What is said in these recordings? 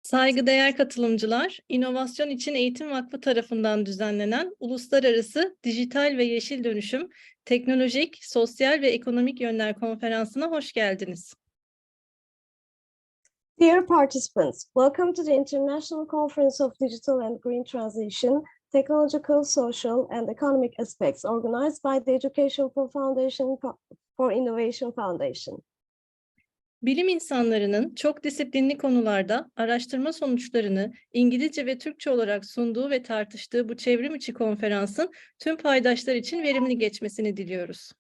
Saygıdeğer katılımcılar, İnovasyon İçin Eğitim Vakfı tarafından düzenlenen Uluslararası Dijital ve Yeşil Dönüşüm, Teknolojik, Sosyal ve Ekonomik Yönler Konferansı'na hoş geldiniz. Dear participants, welcome to the International Conference of Digital and Green Transition, Technological, Social and Economic Aspects organized by the Education for Innovation Foundation. Bilim insanlarının çok disiplinli konularda araştırma sonuçlarını İngilizce ve Türkçe olarak sunduğu ve tartıştığı bu çevrim içi konferansın tüm paydaşlar için verimli geçmesini diliyoruz.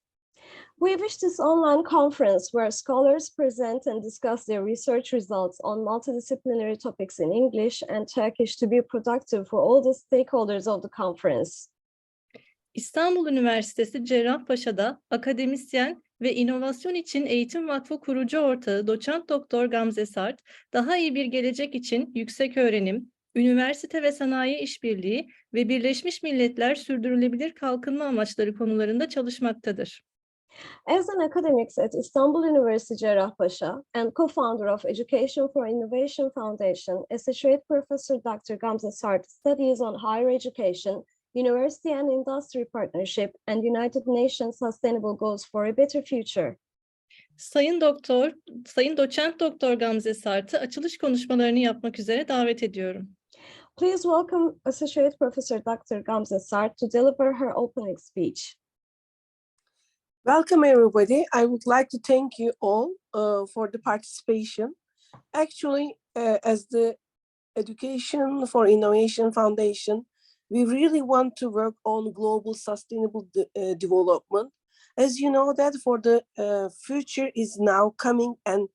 We wish this online conference where scholars present and discuss their research results on multidisciplinary topics in English and Turkish to be productive for all the stakeholders of the conference. İstanbul Üniversitesi Cerrahpaşa'da akademisyen ve İnovasyon İçin Eğitim Vakfı kurucu ortağı Doçent Doktor Gamze Sart, daha iyi bir gelecek için yüksek öğrenim, üniversite ve sanayi işbirliği ve Birleşmiş Milletler Sürdürülebilir Kalkınma Amaçları konularında çalışmaktadır. As an academic at Istanbul University Cerrahpaşa and co-founder of Education for Innovation Foundation, Associate Professor Dr. Gamze Sart studies on higher education, university and industry partnership, and United Nations Sustainable Goals for a Better Future. Sayın Doçent Doktor Gamze Sart'ı açılış konuşmalarını yapmak üzere davet ediyorum. Please welcome Associate Professor Dr. Gamze Sart to deliver her opening speech. Welcome, everybody. I would like to thank you all for the participation. Actually, as the Education for Innovation Foundation, we really want to work on global sustainable development. As you know that for the future is now coming, and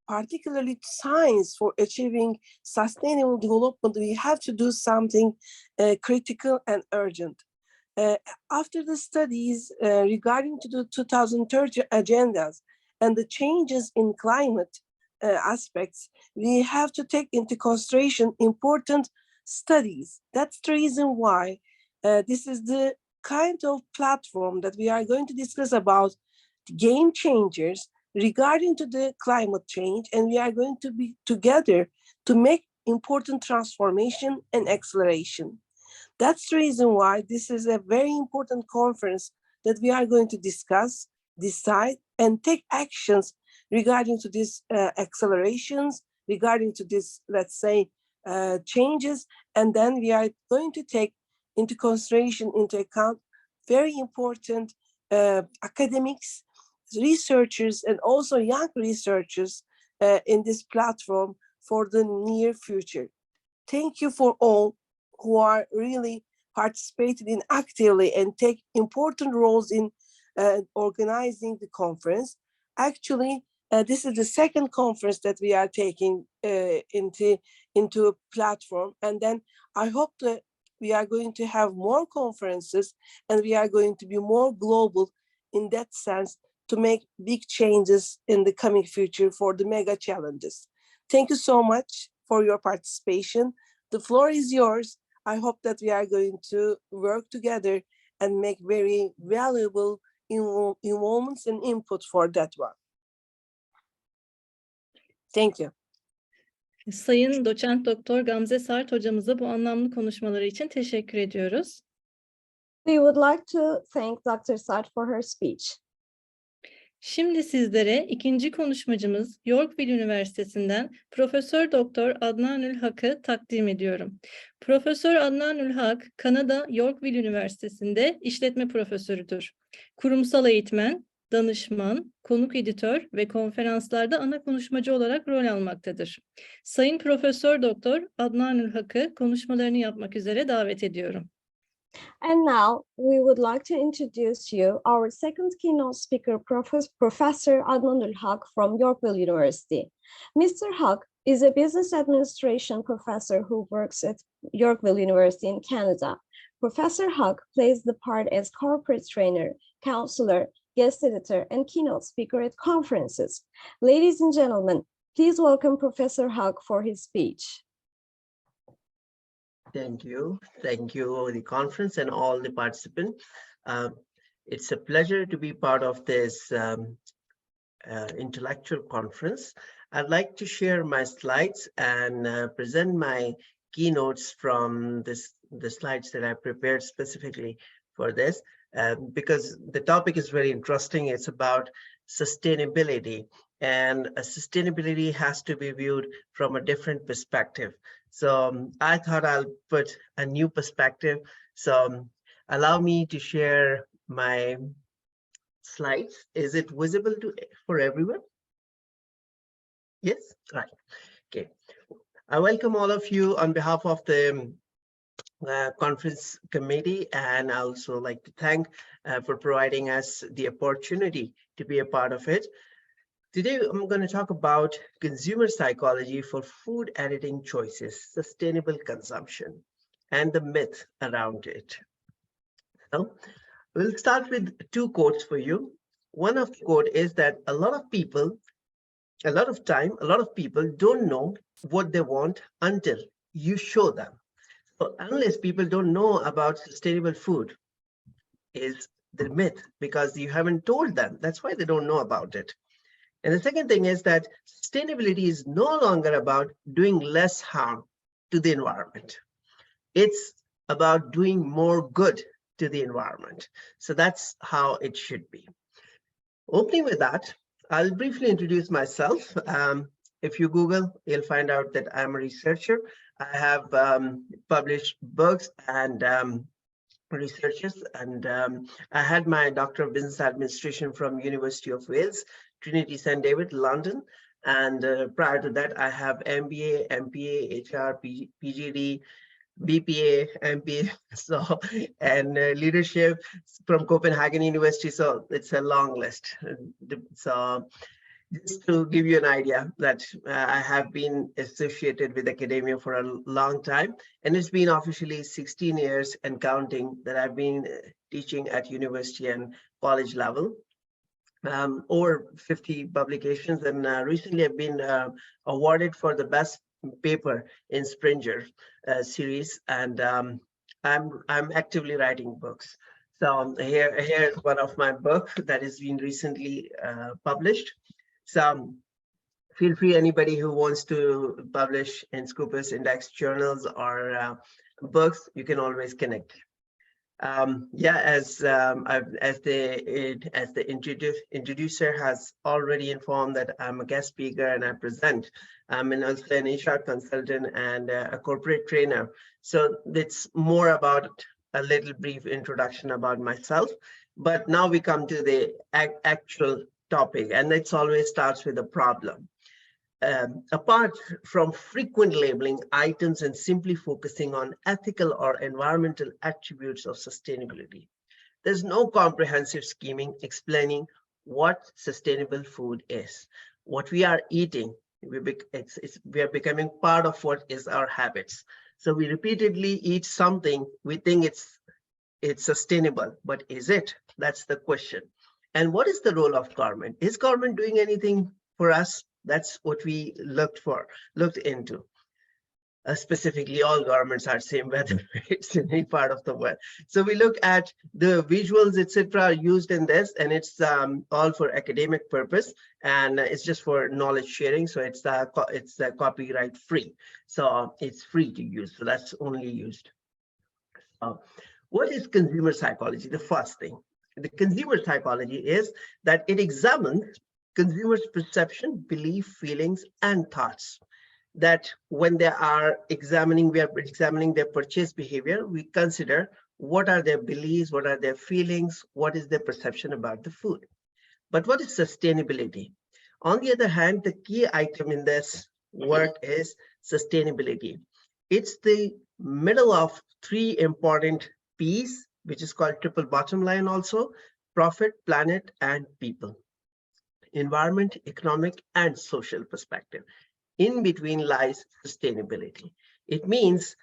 particularly science for achieving sustainable development, we have to do something critical and urgent. After the studies regarding to the 2030 agendas and the changes in climate aspects, we have to take into consideration important studies. That's the reason why this is the kind of platform that we are going to discuss about game changers regarding to the climate change, and we are going to be together to make important transformation and acceleration. That's the reason why this is a very important conference that we are going to discuss, decide, and take actions regarding to these accelerations, regarding to this, let's say, changes, and then we are going to take into consideration, into account, very important academics, researchers, and also young researchers in this platform for the near future. Thank you for all who are really participating in actively and take important roles in organizing the conference. Actually, this is the second conference that we are taking into a platform, and then I hope that we are going to have more conferences and we are going to be more global in that sense to make big changes in the coming future for the mega challenges. Thank you so much for your participation. The floor is yours. I hope that we are going to work together and make very valuable involvements and input for that one. Thank you. Sayın Doçent Doktor Gamze Sart hocamıza bu anlamlı konuşmaları için teşekkür ediyoruz. We would like to thank Dr. Sart for her speech. Şimdi sizlere ikinci konuşmacımız Yorkville Üniversitesi'nden Profesör Doktor Adnan Hak'ı takdim ediyorum. Profesör Adnan Hak, Kanada Yorkville Üniversitesi'nde işletme profesörüdür. Kurumsal eğitmen, danışman, konuk editör ve konferanslarda ana konuşmacı olarak rol almaktadır. Sayın Profesör Doktor Adnan Hak'ı konuşmalarını yapmak üzere davet ediyorum. And now we would like to introduce you our second keynote speaker, Professor Adnan Hak from Yorkville University. Mr. Hak is a business administration professor who works at Yorkville University in Canada. Professor Hak plays the part as corporate trainer, counselor, guest editor, and keynote speaker at conferences. Ladies and gentlemen, please welcome Professor Hak for his speech. Thank you. Thank you, the conference and all the participants. It's a pleasure to be part of this intellectual conference. I'd like to share my slides and present my keynotes from the slides that I prepared specifically for this, because the topic is very interesting. It's about sustainability, and sustainability has to be viewed from a different perspective. So I thought I'll put a new perspective. So allow me to share my slides. Is it visible for everyone? Yes, right. Okay. I welcome all of you on behalf of the conference committee, and I also like to thank for providing us the opportunity to be a part of it. Today, I'm going to talk about consumer psychology for food editing choices, sustainable consumption, and the myth around it. So, we'll start with two quotes for you. One of the quote is that a lot of people don't know what they want until you show them. So unless people don't know about sustainable food is the myth, because you haven't told them. That's why they don't know about it. And the second thing is that sustainability is no longer about doing less harm to the environment. It's about doing more good to the environment. So that's how it should be. Opening with that, I'll briefly introduce myself. If you Google, you'll find out that I'm a researcher. I have published books and researches, and I had my Doctor of Business Administration from University of Wales, Trinity St. David, London. And prior to that, I have MBA, MPA, HR, PGD, BPA, MPA, so, and leadership from Copenhagen University. So it's a long list. So just to give you an idea that I have been associated with academia for a long time, and it's been officially 16 years and counting that I've been teaching at university and college level. Over 50 publications, and recently I've been awarded for the best paper in Springer series, and I'm actively writing books. So here's one of my books that has been recently published. So feel free, anybody who wants to publish in Scopus Index journals or books, you can always connect. Yeah, as the introducer has already informed that I'm a guest speaker and I present. I'm also an HR consultant and a corporate trainer. So it's more about a little brief introduction about myself. But now we come to the actual topic, and it always starts with a problem. Apart from frequent labeling items and simply focusing on ethical or environmental attributes of sustainability, there's no comprehensive scheming explaining what sustainable food is. What we are eating, we are becoming part of what is our habits. So we repeatedly eat something, we think it's sustainable, but is it? That's the question. And what is the role of government? Is government doing anything for us? That's what we looked into. Specifically, all governments are same, whether it's in any part of the world. So we look at the visuals, etc., used in this, and it's all for academic purpose, and it's just for knowledge sharing. So it's copyright free, so it's free to use. So that's only used. What is consumer psychology? The first thing, the consumer psychology is that it examines consumers' perception, belief, feelings, and thoughts. That when we are examining their purchase behavior, we consider what are their beliefs, what are their feelings, what is their perception about the food. But what is sustainability? On the other hand, the key item in this work is sustainability. It's the middle of three important P's, which is called triple bottom line also: profit, planet, and people. Environment, economic, and social perspective. In between lies sustainability. It means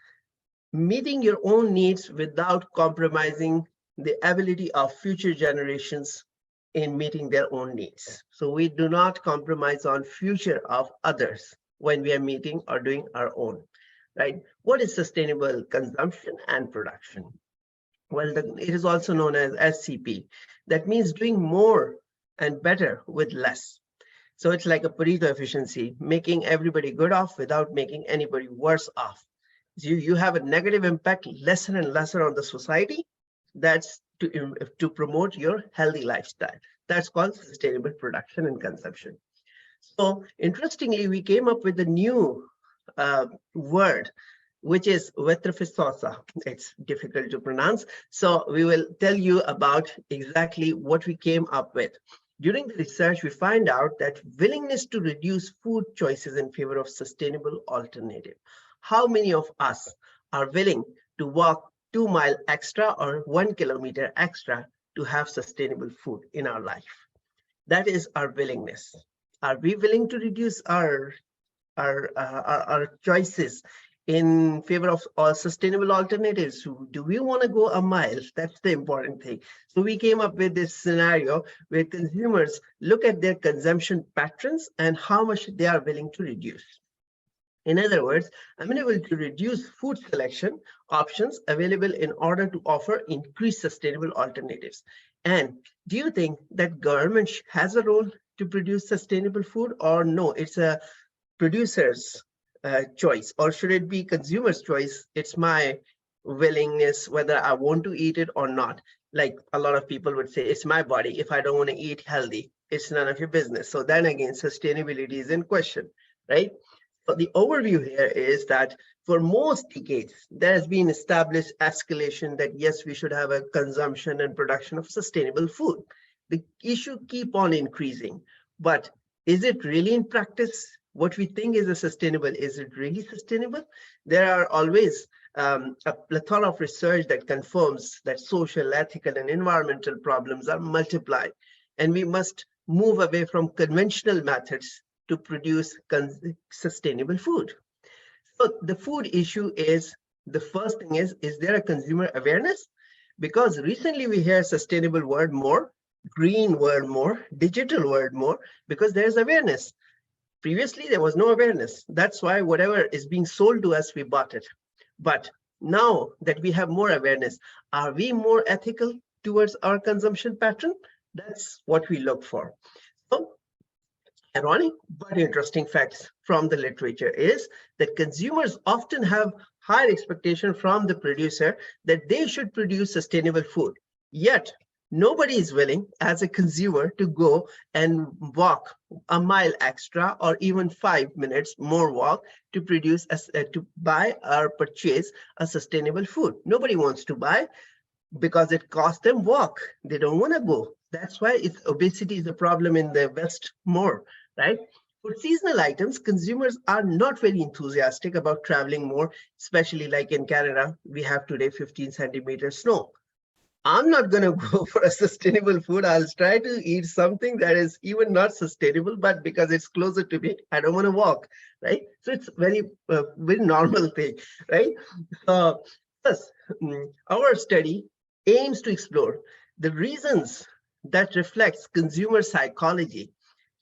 meeting your own needs without compromising the ability of future generations in meeting their own needs. So we do not compromise on future of others when we are meeting or doing our own, right? What is sustainable consumption and production? Well, it is also known as SCP. That means doing more and better with less. So it's like a Pareto efficiency, making everybody good off without making anybody worse off. So you have a negative impact lesser and lesser on the society. That's to promote your healthy lifestyle. That's called sustainable production and consumption. So interestingly, we came up with a new word, which is Vetrafisosa. It's difficult to pronounce. So we will tell you about exactly what we came up with. During the research, we find out that willingness to reduce food choices in favor of sustainable alternative. How many of us are willing to walk 2 miles extra or 1 kilometer extra to have sustainable food in our life? That is our willingness. Are we willing to reduce our choices in favor of all sustainable alternatives? Do we want to go a mile? That's the important thing. So we came up with this scenario where consumers look at their consumption patterns and how much they are willing to reduce. In other words, I'm able to reduce food selection options available in order to offer increased sustainable alternatives. And do you think that government has a role to produce sustainable food, or no, it's a producer's choice, or should it be consumer's choice? It's my willingness whether I want to eat it or not. Like a lot of people would say, it's my body. If I don't want to eat healthy, it's none of your business. So then again, sustainability is in question, right? So the overview here is that for most decades, there has been established escalation that yes, we should have a consumption and production of sustainable food. The issue keep on increasing, but is it really in practice? What we think is a sustainable, is it really sustainable? There are always a plethora of research that confirms that social, ethical, and environmental problems are multiplied, and we must move away from conventional methods to produce sustainable food. So the food issue is, the first thing is there a consumer awareness? Because recently we hear sustainable word more, green word more, digital word more, because there's awareness. Previously, there was no awareness. That's why whatever is being sold to us, we bought it. But now that we have more awareness, are we more ethical towards our consumption pattern? That's what we look for. So, ironic but interesting facts from the literature is that consumers often have higher expectation from the producer that they should produce sustainable food. Yet, nobody is willing as a consumer to go and walk a mile extra or even 5 minutes more walk to produce, to buy or purchase a sustainable food. Nobody wants to buy because it costs them walk. They don't want to go. That's why obesity is a problem in the West more, right? For seasonal items, consumers are not very enthusiastic about traveling more, especially like in Canada, we have today 15 centimeters snow. I'm not going to go for a sustainable food. I'll try to eat something that is even not sustainable, but because it's closer to me, I don't want to walk, right? So it's very normal thing, right? Thus, our study aims to explore the reasons that reflects consumer psychology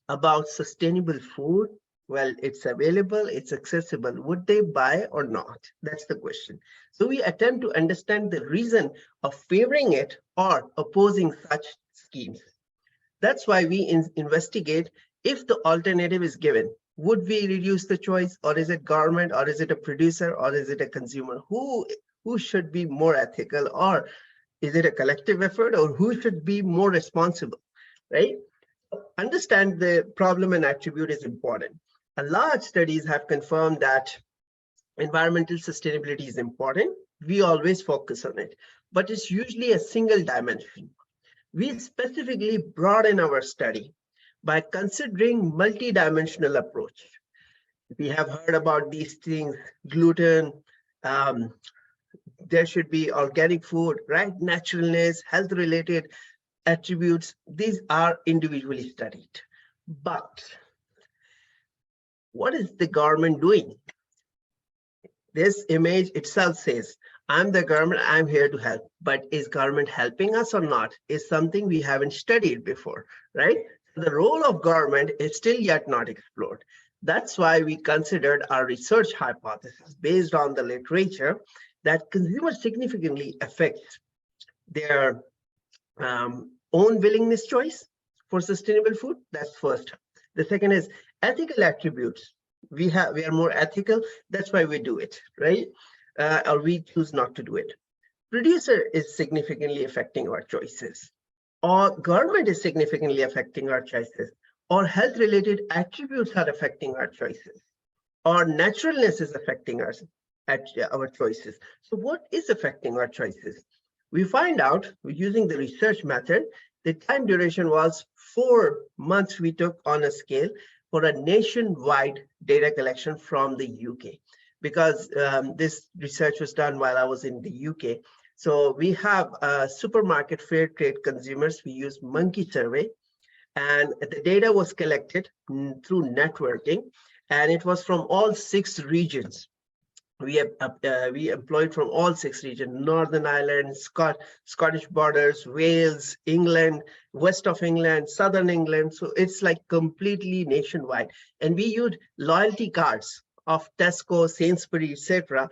about sustainable food. Well, it's available, it's accessible. Would they buy or not? That's the question. So we attempt to understand the reason of favoring it or opposing such schemes. That's why we investigate if the alternative is given. Would we reduce the choice, or is it government, or is it a producer, or is it a consumer? Who should be more ethical, or is it a collective effort, or who should be more responsible, right? Understand the problem and attribute is important. A large studies have confirmed that environmental sustainability is important. We always focus on it, but it's usually a single dimension. We specifically broaden our study by considering multi-dimensional approach. We have heard about these things, gluten, there should be organic food, right? Naturalness, health-related attributes, these are individually studied. But what is the government doing? This image itself says, I'm the government, I'm here to help. But is government helping us or not is something we haven't studied before, right? The role of government is still yet not explored. That's why we considered our research hypothesis based on the literature that consumers significantly affect their own willingness choice for sustainable food. That's first. The second is ethical attributes. We are more ethical. That's why we do it, right? Or we choose not to do it. Producer is significantly affecting our choices, or government is significantly affecting our choices, or health-related attributes are affecting our choices, or naturalness is affecting our choices. So what is affecting our choices? We find out using the research method, the time duration was 4 months we took on a scale for a nationwide data collection from the UK, because this research was done while I was in the UK. So we have supermarket fair trade consumers. We use monkey survey, and the data was collected through networking, and it was from all 6 regions. We employed from all 6 regions: Northern Ireland, Scottish borders, Wales, England, west of England, Southern England. So it's like completely nationwide. And we used loyalty cards of Tesco, Sainsbury, etc.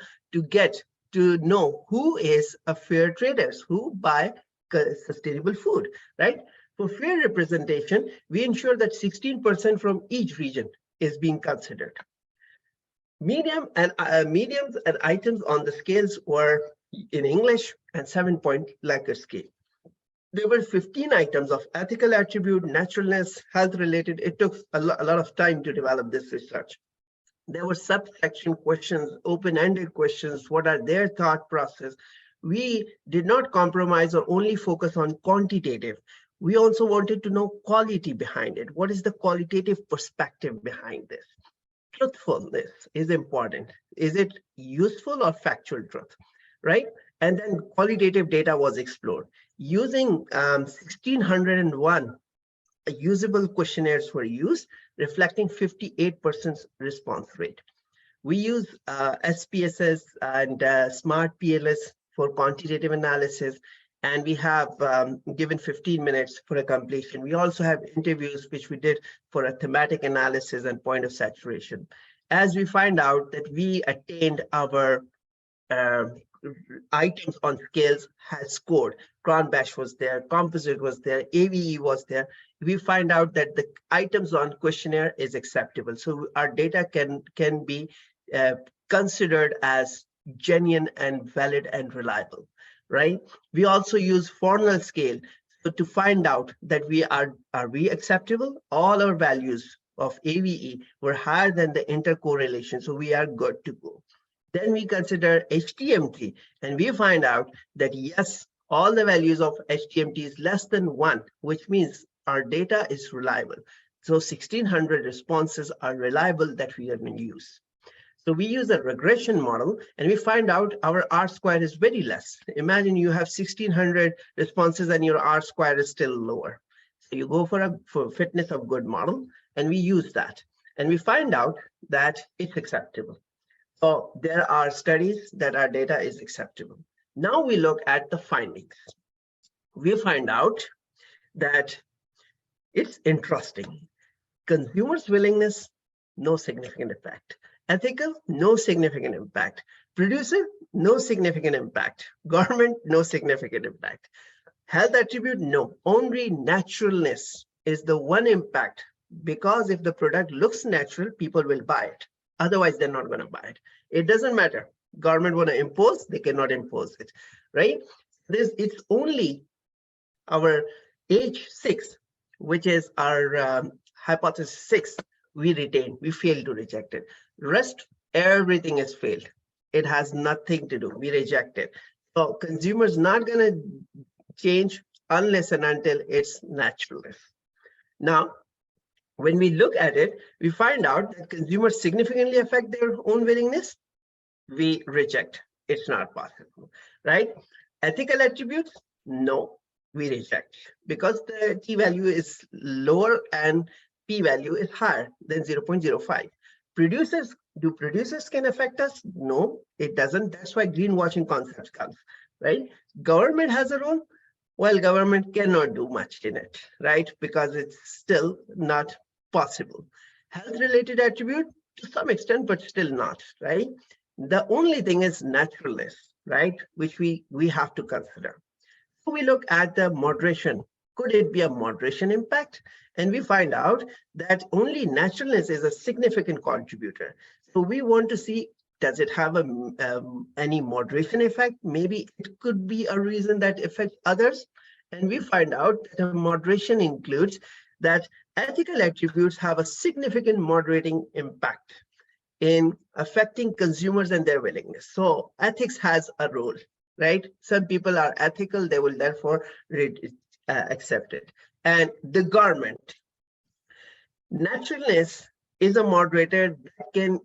to know who is a fair traders, who buy sustainable food, right? For fair representation, we ensure that 16% from each region is being considered. Mediums and items on the scales were in English and 7-point Likert scale. There were 15 items of ethical attribute, naturalness, health related. It took a lot of time to develop this research. There were subsection questions, open-ended questions. What are their thought process? We did not compromise or only focus on quantitative. We also wanted to know quality behind it. What is the qualitative perspective behind this? Truthfulness is important. Is it useful or factual truth, right? And then qualitative data was explored. Using 1,601 usable questionnaires were used, reflecting 58% response rate. We use SPSS and Smart PLS for quantitative analysis, and we have given 15 minutes for a completion. We also have interviews, which we did for a thematic analysis and point of saturation. As we find out that we attained our items on scales has scored. Cronbach was there, composite was there, AVE was there. We find out that the items on questionnaire is acceptable. So our data can be considered as genuine and valid and reliable, right? We also use Fornell scale to find out that are we acceptable? All our values of AVE were higher than the intercorrelation, so we are good to go. Then we consider HTMT, and we find out that yes, all the values of HTMT is less than 1, which means our data is reliable. So 1,600 responses are reliable that we are going to use. So we use a regression model, and we find out our R-squared is very less. Imagine you have 1,600 responses and your R-squared is still lower. So you go for fitness of good model, and we use that. And we find out that it's acceptable. So there are studies that our data is acceptable. Now we look at the findings. We find out that it's interesting. Consumers' willingness, no significant effect. Ethical, no significant impact. Producer, no significant impact. Government, no significant impact. Health attribute, no. Only naturalness is the one impact, because if the product looks natural, people will buy it. Otherwise, they're not going to buy it. It doesn't matter. Government want to impose, they cannot impose it, right? It's only our H6, which is our hypothesis 6, we retain, we fail to reject it. Rest, everything is failed. It has nothing to do, we reject it. So consumers not going to change unless and until it's naturalness. Now, when we look at it, we find out that consumers significantly affect their own willingness. We reject. It's not possible, right? Ethical attributes, no, we reject, because the t-value is lower and p-value is higher than 0.05. Producers, do producers can affect us? No, it doesn't. That's why greenwashing concepts comes, right? Government has a role. Well, government cannot do much in it, right? Because it's still not possible. Health-related attribute to some extent, but still not, right? The only thing is naturalness, right? Which we have to consider. So we look at the moderation Could it be a moderation impact? And we find out that only naturalness is a significant contributor. So we want to see, does it have any moderation effect? Maybe it could be a reason that affects others. And we find out that a moderation includes that ethical attributes have a significant moderating impact in affecting consumers and their willingness. So ethics has a role, right? Some people are ethical, they will therefore accept it. And the government, naturalness is a moderator that can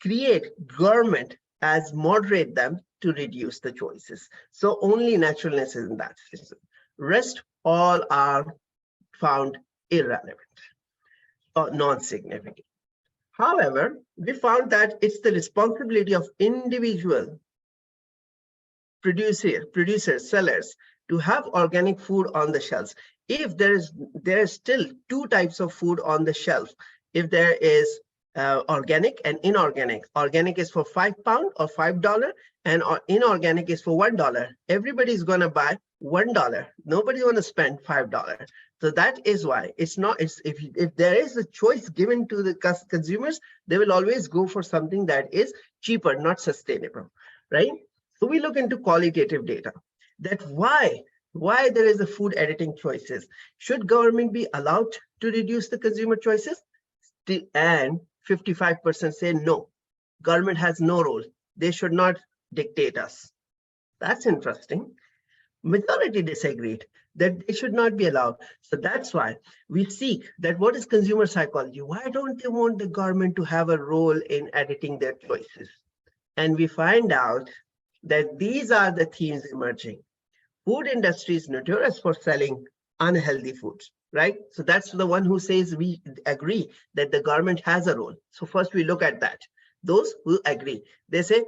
create government as moderate them to reduce the choices. So only naturalness is in that system. Rest all are found irrelevant or non-significant. However, we found that it's the responsibility of individual producers, sellers, to have organic food on the shelves. If there's still two types of food on the shelf, if there is organic and inorganic. Organic is for £5 or $5, and inorganic is for $1. Everybody's going to buy $1. Nobody's going to spend $5. So that is why it's not. If there is a choice given to the consumers, they will always go for something that is cheaper, not sustainable, right? So we look into qualitative data. That why there is a food editing choices. Should government be allowed to reduce the consumer choices? And 55% say no. Government has no role. They should not dictate us. That's interesting. Majority disagreed that they should not be allowed. So that's why we seek that what is consumer psychology? Why don't they want the government to have a role in editing their choices? And we find out that these are the themes emerging. Food industry is notorious for selling unhealthy foods, right? So that's the one who says we agree that the government has a role. So first we look at that. Those who agree, they say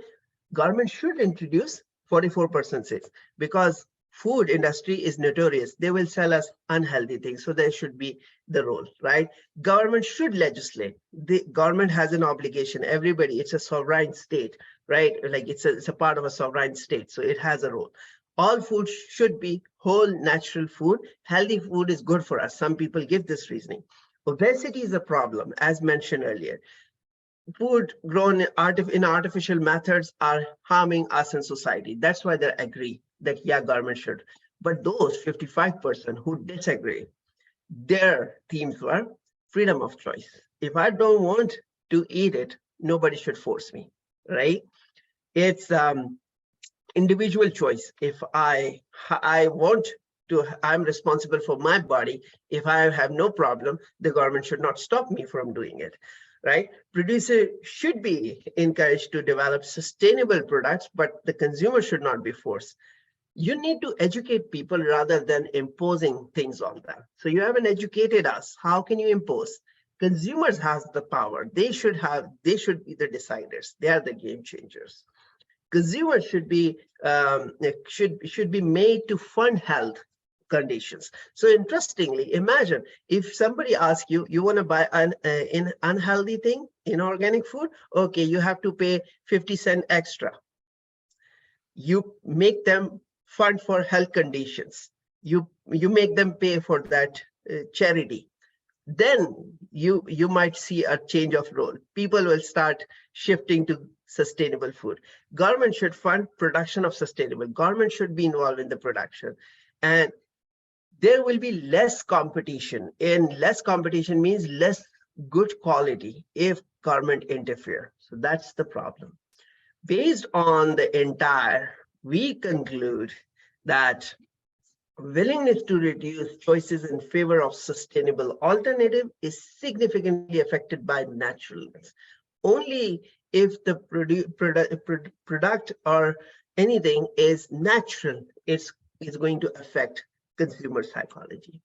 government should introduce 44% says because food industry is notorious. They will sell us unhealthy things. So there should be the role, right? Government should legislate. The government has an obligation. Everybody, it's a sovereign state, right? Like it's a part of a sovereign state. So it has a role. All food should be whole natural food. Healthy food is good for us. Some people give this reasoning. Obesity is a problem, as mentioned earlier. Food grown in artificial methods are harming us in society. That's why they agree that, yeah, government should. But those 55% who disagree, their themes were freedom of choice. If I don't want to eat it, nobody should force me, right? It's individual choice. If I want to, I'm responsible for my body. If I have no problem, the government should not stop me from doing it, right? Producers should be encouraged to develop sustainable products, but the consumer should not be forced. You need to educate people rather than imposing things on them. So you haven't educated us. How can you impose? Consumers have the power. They should be the deciders. They are the game changers. Consumers should be made to fund health conditions. So interestingly, imagine if somebody asks you, you want to buy an unhealthy thing, inorganic food, okay, you have to pay 50 cents extra. You make them fund for health conditions. You make them pay for that charity. Then you might see a change of role. People will start shifting to sustainable food. Government should fund production of sustainable. Government should be involved in the production. And there will be less competition. And less competition means less good quality if government interfere. So that's the problem. Based on the entire, we conclude that willingness to reduce choices in favor of sustainable alternative is significantly affected by naturalness. Only if the product or anything is natural, it's going to affect consumer psychology.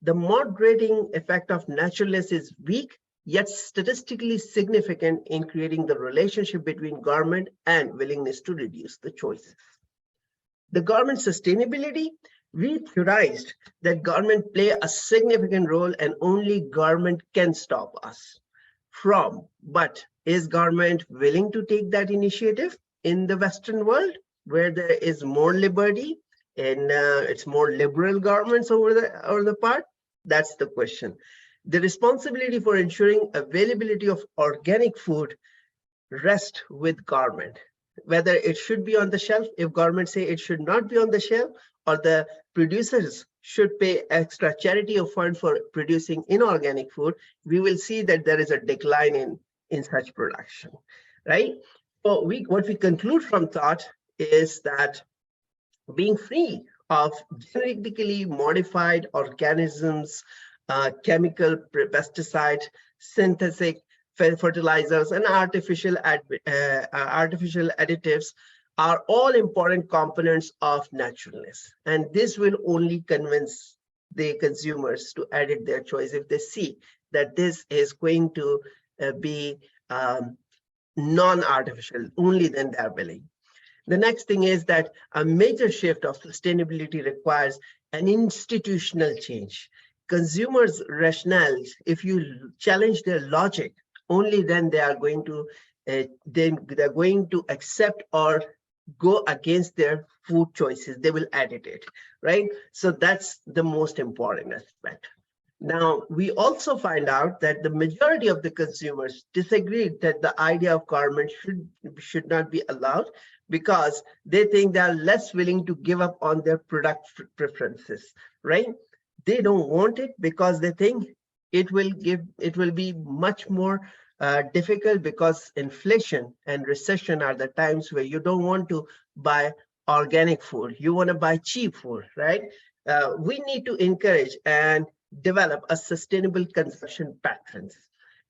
The moderating effect of naturalness is weak, yet statistically significant in creating the relationship between government and willingness to reduce the choices. The government sustainability, we theorized that government play a significant role and only government can stop us from. But is government willing to take that initiative in the Western world where there is more liberty and it's more liberal governments over the part? That's the question. The responsibility for ensuring availability of organic food rests with government. Whether it should be on the shelf, if government say it should not be on the shelf, or the producers should pay extra charity or fund for producing inorganic food, we will see that there is a decline in such production, right? So what we conclude from thought is that being free of genetically modified organisms, chemical pesticides, synthetic fertilizers, and artificial additives are all important components of naturalness. And this will only convince the consumers to edit their choice if they see that this is going to be non-artificial, only then they are willing. The next thing is that a major shift of sustainability requires an institutional change. Consumers' rationales, if you challenge their logic, only then they are going to accept or go against their food choices. They will edit it, right? So that's the most important aspect. Now, we also find out that the majority of the consumers disagreed that the idea of garment should not be allowed, because they think they are less willing to give up on their product preferences, right? They don't want it because they think it will be much more difficult, because inflation and recession are the times where you don't want to buy organic food. You want to buy cheap food, right? We need to encourage and develop a sustainable consumption patterns.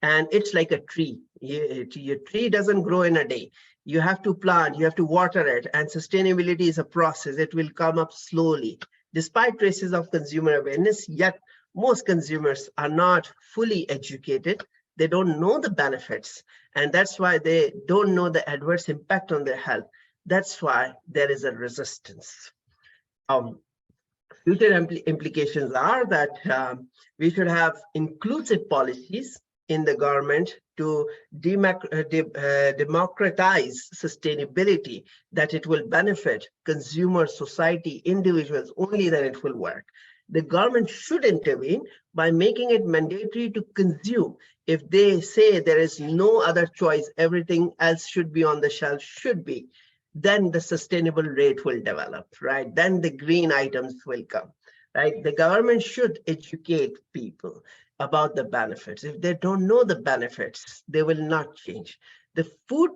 And it's like a tree. Your tree doesn't grow in a day. You have to plant, you have to water it, and sustainability is a process. It will come up slowly. Despite traces of consumer awareness, yet most consumers are not fully educated. They don't know the benefits, and that's why they don't know the adverse impact on their health. That's why there is a resistance. Future implications are that we should have inclusive policies in the government to democratize sustainability, that it will benefit consumer, society, individuals, only then it will work. The government should intervene by making it mandatory to consume. If they say there is no other choice, everything else should be on the shelf, should be, then the sustainable rate will develop, right? Then the green items will come, right? The government should educate people about the benefits. If they don't know the benefits, they will not change. The food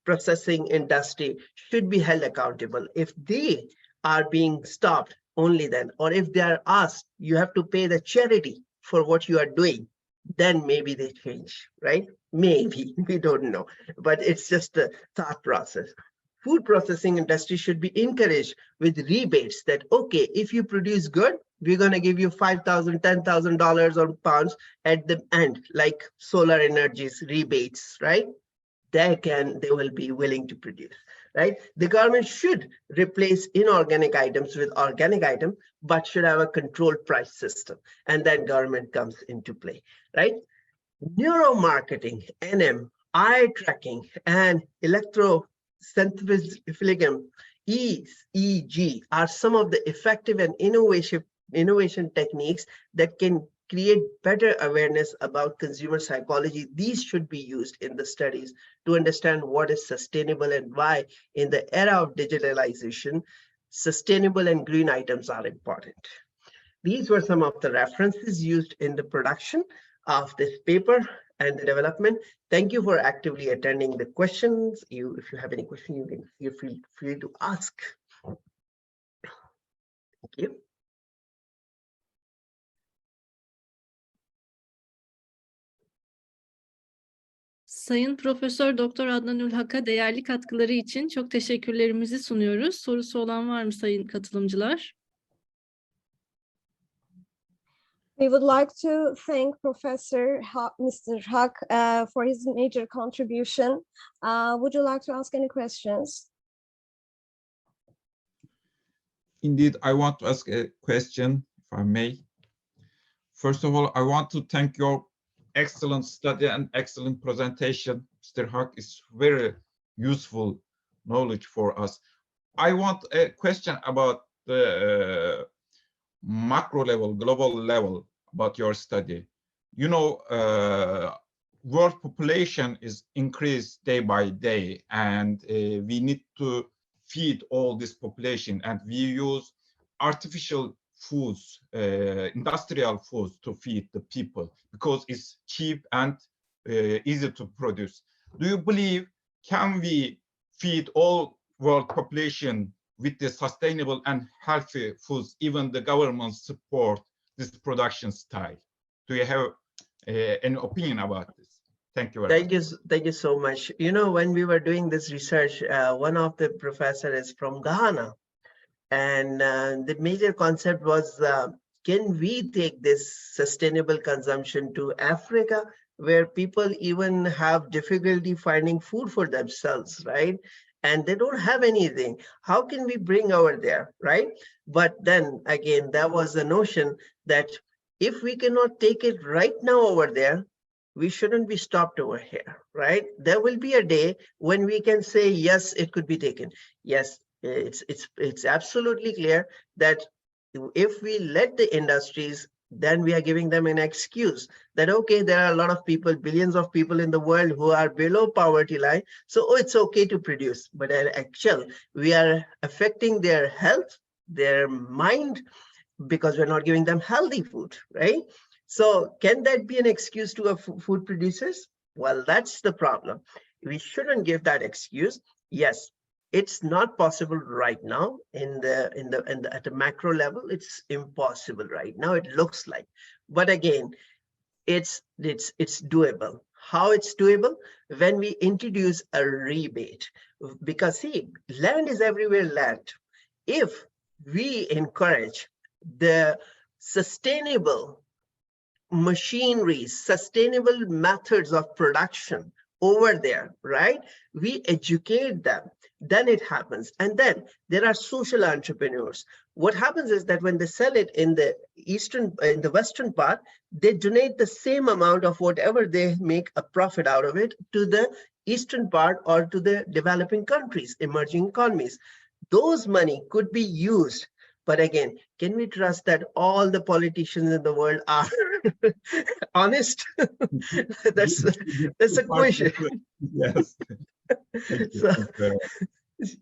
processing industry should be held accountable. If they are being stopped, only then, or if they are asked, you have to pay the charity for what you are doing, then maybe they change, right? Maybe, we don't know, but it's just a thought process. Food processing industry should be encouraged with rebates that, okay, if you produce good, we're going to give you $5,000, $10,000 or pounds at the end, like solar energies rebates, right? They will be willing to produce, right? The government should replace inorganic items with organic items, but should have a controlled price system. And then government comes into play, right? Neuromarketing, NM, eye tracking, and electroencephalography, EEG, are some of the effective and innovation techniques that can create better awareness about consumer psychology. These should be used in the studies to understand what is sustainable and why, in the era of digitalization, sustainable and green items are important. These were some of the references used in the production of this paper and the development. Thank you for actively attending the questions. If you have any questions, you can feel free to ask. Thank you. Sayın Profesör Doktor Adnan Ülhak'a değerli katkıları için çok teşekkürlerimizi sunuyoruz. Sorusu olan var mı sayın katılımcılar? We would like to thank Professor Mr. Haq for his major contribution. Would you like to ask any questions? Indeed, I want to ask a question, if I may. First of all, I want to thank your excellent study and excellent presentation. Mr. Haq is very useful knowledge for us. I want a question about the macro level, global level about your study. You know, world population is increased day by day, and we need to feed all this population, and we use artificial foods, industrial foods to feed the people because it's cheap and easy to produce. Do you believe can we feed all world population with the sustainable and healthy foods? Even the government support this production style. Do you have an opinion about this? Thank you very much. Thank you so much. You know, when we were doing this research, one of the professors is from Ghana, and the major concept was, can we take this sustainable consumption to Africa, where people even have difficulty finding food for themselves, right? And they don't have anything. How can we bring over there, right? But then again, that was the notion that if we cannot take it right now over there, we shouldn't be stopped over here, right? There will be a day when we can say, yes, it could be taken. Yes, it's absolutely clear that if we let the industries, then we are giving them an excuse that, okay, there are a lot of people, billions of people in the world who are below poverty line, so it's okay to produce. But actually, we are affecting their health, their mind, because we're not giving them healthy food, right? So can that be an excuse to food producers? Well, that's the problem. We shouldn't give that excuse. Yes, it's not possible right now at the macro level. It's impossible right now. It looks like, but again, it's doable. How it's doable? When we introduce a rebate, because see, land is everywhere land. If we encourage the sustainable machinery, sustainable methods of production over there, right? We educate them, then it happens. And then there are social entrepreneurs. What happens is that when they sell it in the western part, they donate the same amount of whatever they make a profit out of it to the eastern part or to the developing countries, emerging economies. Those money could be used. But again, can we trust that all the politicians in the world are honest? That's a question. Yes.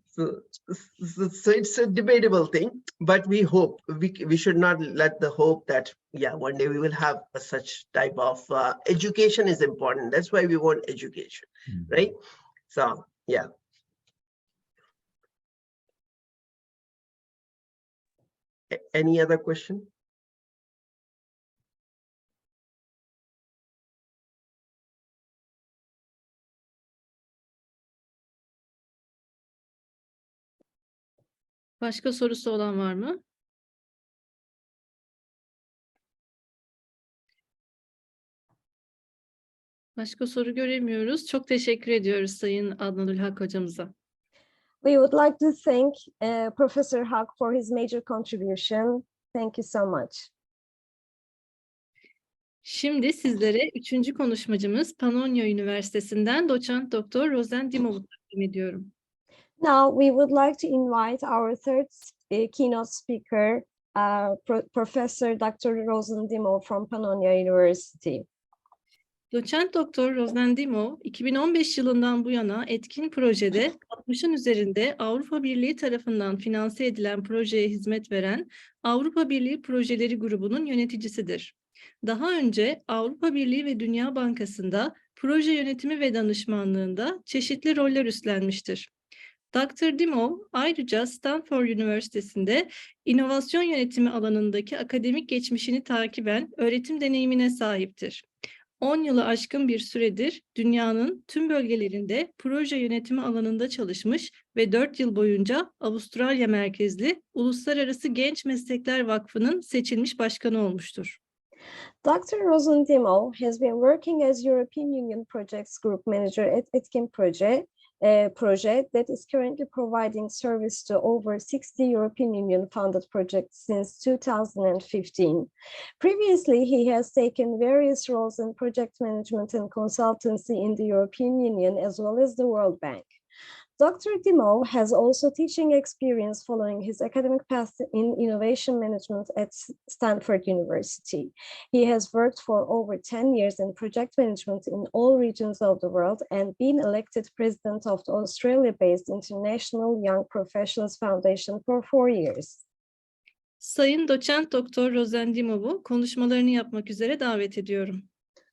So it's a debatable thing, but we hope we should not let the hope that, yeah, one day we will have such type of education is important. That's why we want education, right? So yeah. Any other question? Başka sorusu olan var mı? Başka soru göremiyoruz. Çok teşekkür ediyoruz Sayın Adnanül Hak hocamıza. We would like to thank Professor Hak for his major contribution. Thank you so much. Şimdi sizlere 3. konuşmacımız Panonya Üniversitesi'nden Doçent Doktor Rozen Dimov'u takdim ediyorum. Now we would like to invite our third keynote speaker, Professor Dr. Rozen Dimov from Panonia University. Doçent Doktor Rozen Dimov, 2015 yılından bu yana etkin projede 60'ın üzerinde Avrupa Birliği tarafından finanse edilen projeye hizmet veren Avrupa Birliği Projeleri Grubu'nun yöneticisidir. Daha önce Avrupa Birliği ve Dünya Bankası'nda proje yönetimi ve danışmanlığında çeşitli roller üstlenmiştir. Dr. Dimov ayrıca Stanford Üniversitesi'nde inovasyon yönetimi alanındaki akademik geçmişini takiben öğretim deneyimine sahiptir. 10 yılı aşkın bir süredir dünyanın tüm bölgelerinde proje yönetimi alanında çalışmış ve 4 yıl boyunca Avustralya merkezli Uluslararası Genç Meslekler Vakfı'nın seçilmiş başkanı olmuştur. Dr. Rozen Dimov has been working as European Union Projects Group Manager at Etkin Project that is currently providing service to over 60 European Union funded projects since 2015. Previously, he has taken various roles in project management and consultancy in the European Union as well as the World Bank. Dr. Dimo has also teaching experience following his academic path in innovation management at Stanford University. He has worked for over 10 years in project management in all regions of the world and been elected president of the Australia-based International Young Professionals Foundation for 4 years. Sayın Doçent Doktor Rozendimov'u konuşmalarını yapmak üzere davet ediyorum.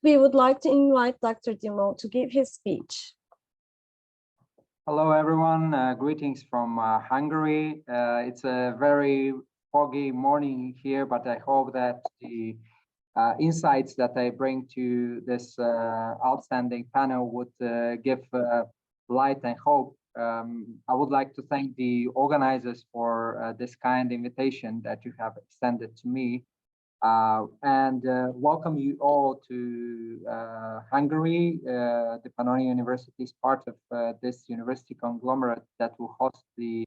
We would like to invite Dr. Dimo to give his speech. Hello, everyone. Greetings from Hungary. It's a very foggy morning here, but I hope that the insights that I bring to this outstanding panel would give light and hope. I would like to thank the organizers for this kind invitation that you have extended to me. And welcome you all to Hungary. The Pannonia University is part of this university conglomerate that will host the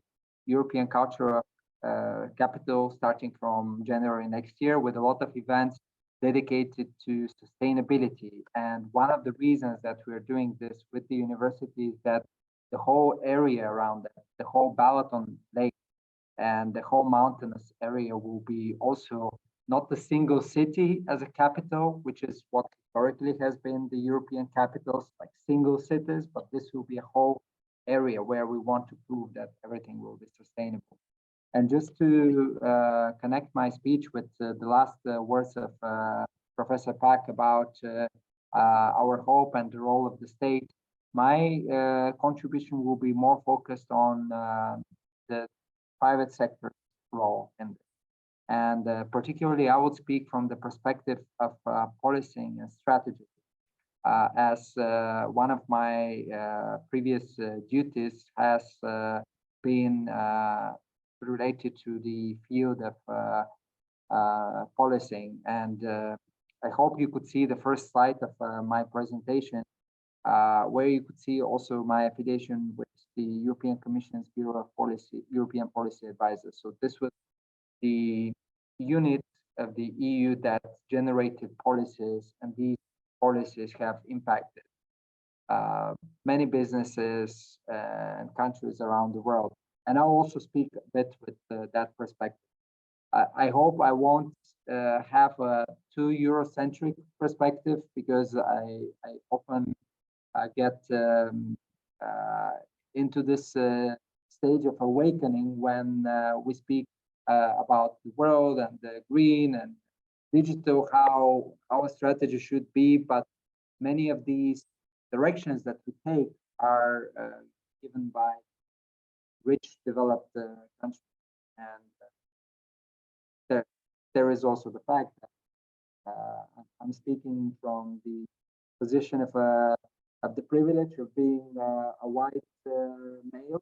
European Cultural Capital starting from January next year, with a lot of events dedicated to sustainability. And one of the reasons that we're doing this with the university is that the whole area around it, the whole Balaton Lake and the whole mountainous area will be also not the single city as a capital, which is what historically has been the European capitals, like single cities, but this will be a whole area where we want to prove that everything will be sustainable. And just to connect my speech with the last words of Professor Pak about our hope and the role of the state, my contribution will be more focused on the private sector role in this. And particularly, I would speak from the perspective of policing and strategy. As one of my previous duties has been related to the field of policing. And I hope you could see the first slide of my presentation, where you could see also my affiliation with the European Commission's Bureau of Policy, European Policy Advisors. So this was the unit of the EU that generated policies, and these policies have impacted many businesses and countries around the world. And I'll also speak a bit with that perspective. I hope I won't have a too Eurocentric perspective, because I often get into this stage of awakening when we speak about the world and the green and digital, how our strategy should be, but many of these directions that we take are given by rich developed countries. And there is also the fact that I'm speaking from the position of the privilege of being a white male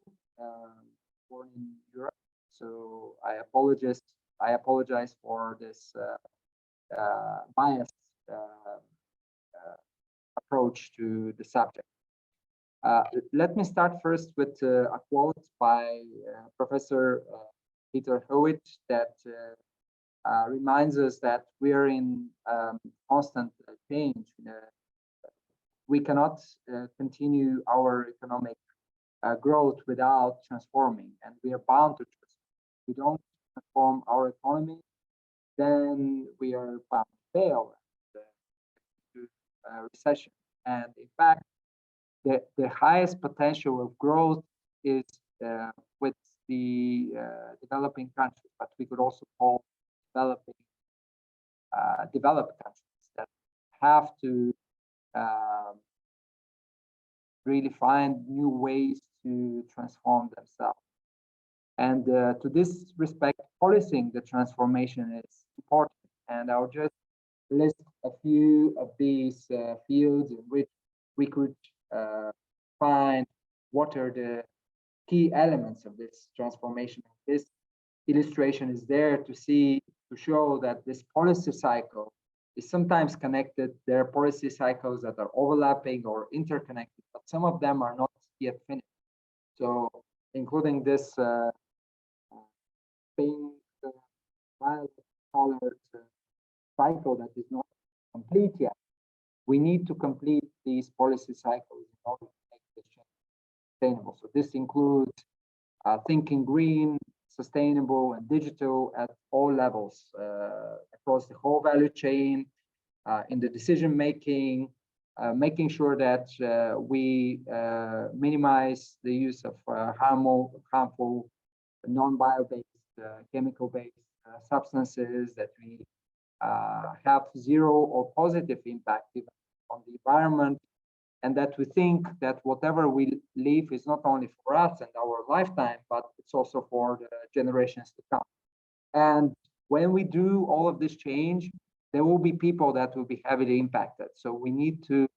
born in Europe. So I apologize for this biased approach to the subject. Let me start first with a quote by Professor Peter Howitt that reminds us that we are in constant change. We cannot continue our economic growth without transforming, and we are bound to transform. If we don't transform our economy, then we are bound to fail to recession. And in fact, the highest potential of growth is with the developing countries, but we could also call developed countries that have to really find new ways to transform themselves. And to this respect, policing the transformation is important. And I'll just list a few of these fields in which we could find what are the key elements of this transformation. This illustration is there to show that this policy cycle is sometimes connected. There are policy cycles that are overlapping or interconnected, but some of them are not yet finished. So including this pink violet colored cycle that is not complete yet. We need to complete these policy cycles in order to make this change. sustainable. So this includes thinking green, sustainable, and digital at all levels across the whole value chain, in the decision making, making sure that we minimize the use of harmful non-bio-based, chemical-based substances, that we have zero or positive impact even on the environment, and that we think that whatever we leave is not only for us and our lifetime, but it's also for the generations to come. And when we do all of this change, there will be people that will be heavily impacted. So we need to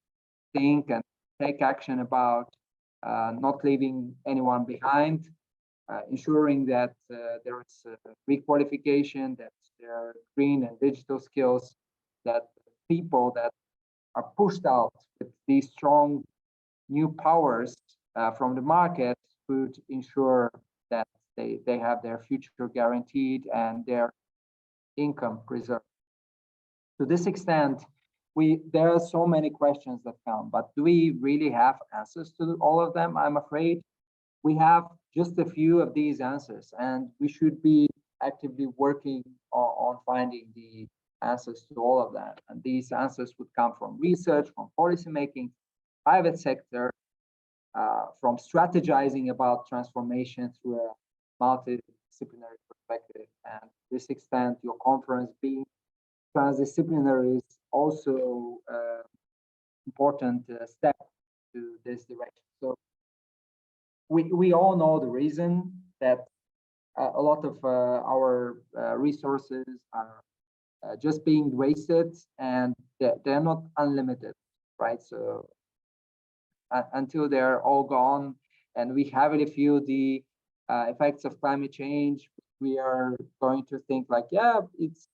think and take action about not leaving anyone behind, ensuring that there is requalification, that there are green and digital skills, that people that are pushed out with these strong new powers from the market could ensure that they have their future guaranteed and their income preserved. To this extent, there are so many questions that come, but do we really have answers to all of them? I'm afraid we have just a few of these answers, and we should be actively working on finding the answers to all of them. And these answers would come from research, from policymaking, private sector, from strategizing about transformation through a multidisciplinary perspective. And to this extent, your conference being transdisciplinary is also important step to this direction. So we all know the reason that a lot of our resources are just being wasted, and they're not unlimited, right? So until they're all gone and we heavily feel the effects of climate change, we are going to think like, yeah, it's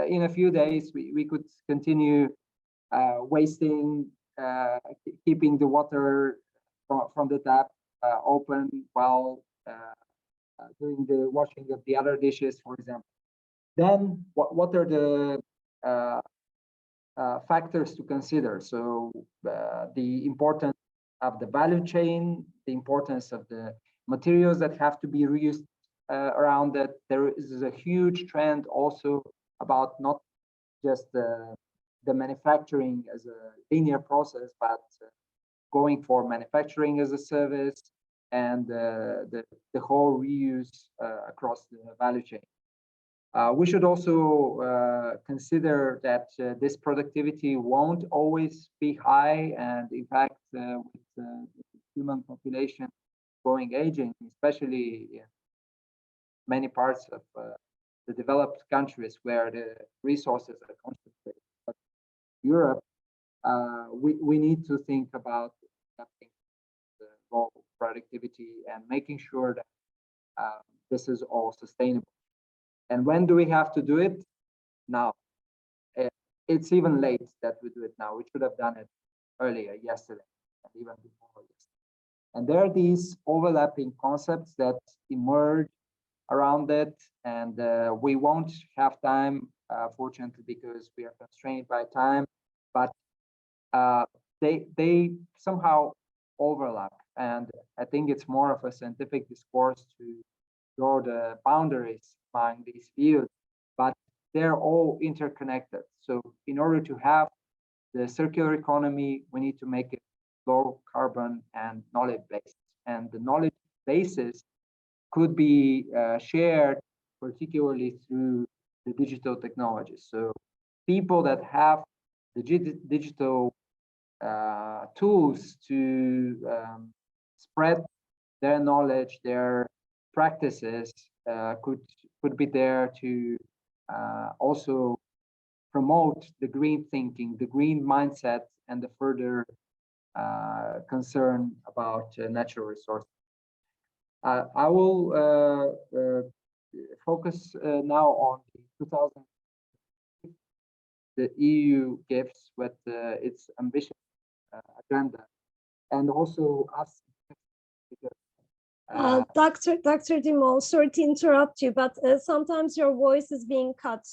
in a few days we could continue wasting, keeping the water from the tap open while doing the washing of the other dishes, for example. Then what are the factors to consider? So the importance of the value chain, the importance of the materials that have to be reused around that. There is a huge trend also about not just the manufacturing as a linear process, but going for manufacturing as a service, and the whole reuse across the value chain. We should also consider that this productivity won't always be high, and in fact, with the human population aging, especially in many parts of the developed countries where the resources are concentrated. But Europe, we need to think about the role of productivity and making sure that this is all sustainable. And when do we have to do it? Now. It's even late that we do it now. We should have done it earlier, yesterday, and even before yesterday. And there are these overlapping concepts that emerge around it, and we won't have time, fortunately, because we are constrained by time, but they somehow overlap. And I think it's more of a scientific discourse to draw the boundaries among these fields, but they're all interconnected. So in order to have the circular economy, we need to make it low carbon and knowledge based. And the knowledge bases could be shared, particularly through the digital technologies. So people that have the digital tools to spread their knowledge, their practices, could be there to also promote the green thinking, the green mindset, and the further concern about natural resources. I will focus now on the 2000 the EU gives with its ambitious agenda, and also us. Dr. Dimol, sorry to interrupt you, but sometimes your voice is being cut.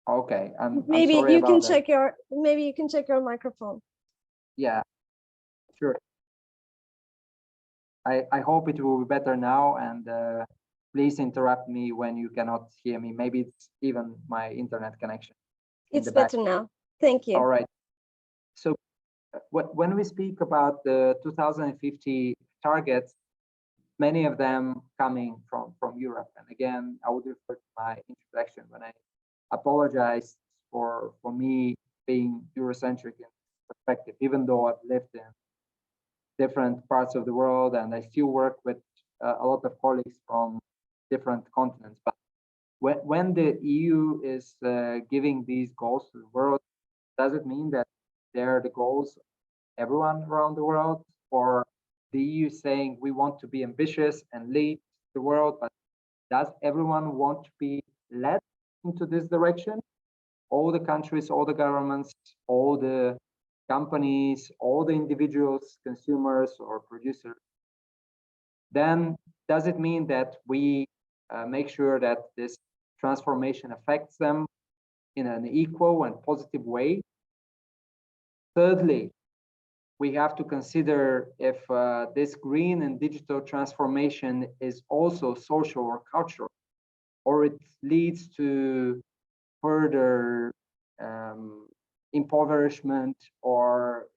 Okay, Maybe I'm sorry you can about check your maybe you can check your microphone. Yeah, sure. I hope it will be better now, and please interrupt me when you cannot hear me. Maybe it's even my internet connection. in It's the back. better now. Thank you. All right. So when we speak about the 2050 targets, many of them coming from Europe. And again, I would refer to my introduction when I apologize for me being Eurocentric in perspective, even though I've lived in different parts of the world and I still work with a lot of colleagues from different continents. But when the EU is giving these goals to the world, does it mean that they're the goals of everyone around the world? Or the EU saying we want to be ambitious and lead the world, but does everyone want to be led into this direction? All the countries, all the governments, all the companies, all the individuals, consumers or producers. Then does it mean that we make sure that this transformation affects them in an equal and positive way? Thirdly, we have to consider if this green and digital transformation is also social or cultural, or it leads to further impoverishment or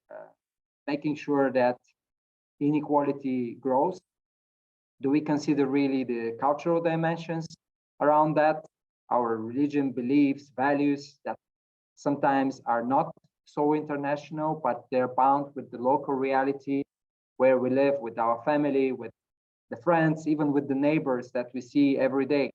making sure that inequality grows. Do we consider really the cultural dimensions around that, our religion, beliefs, values that sometimes are not so international, but they're bound with the local reality where we live, with our family, with the friends, even with the neighbors that we see every day?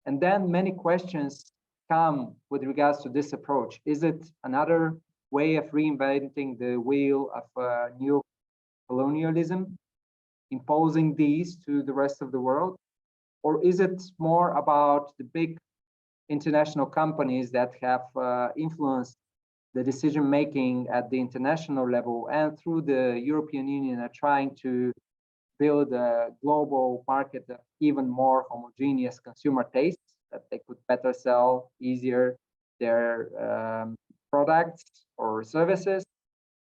And then many questions come with regards to this approach. Is it another way of reinventing the wheel of new colonialism, imposing these to the rest of the world? Or is it more about the big international companies that have influenced the decision-making at the international level and through the European Union are trying to build a global market of even more homogeneous consumer tastes that they could better sell easier their products or services?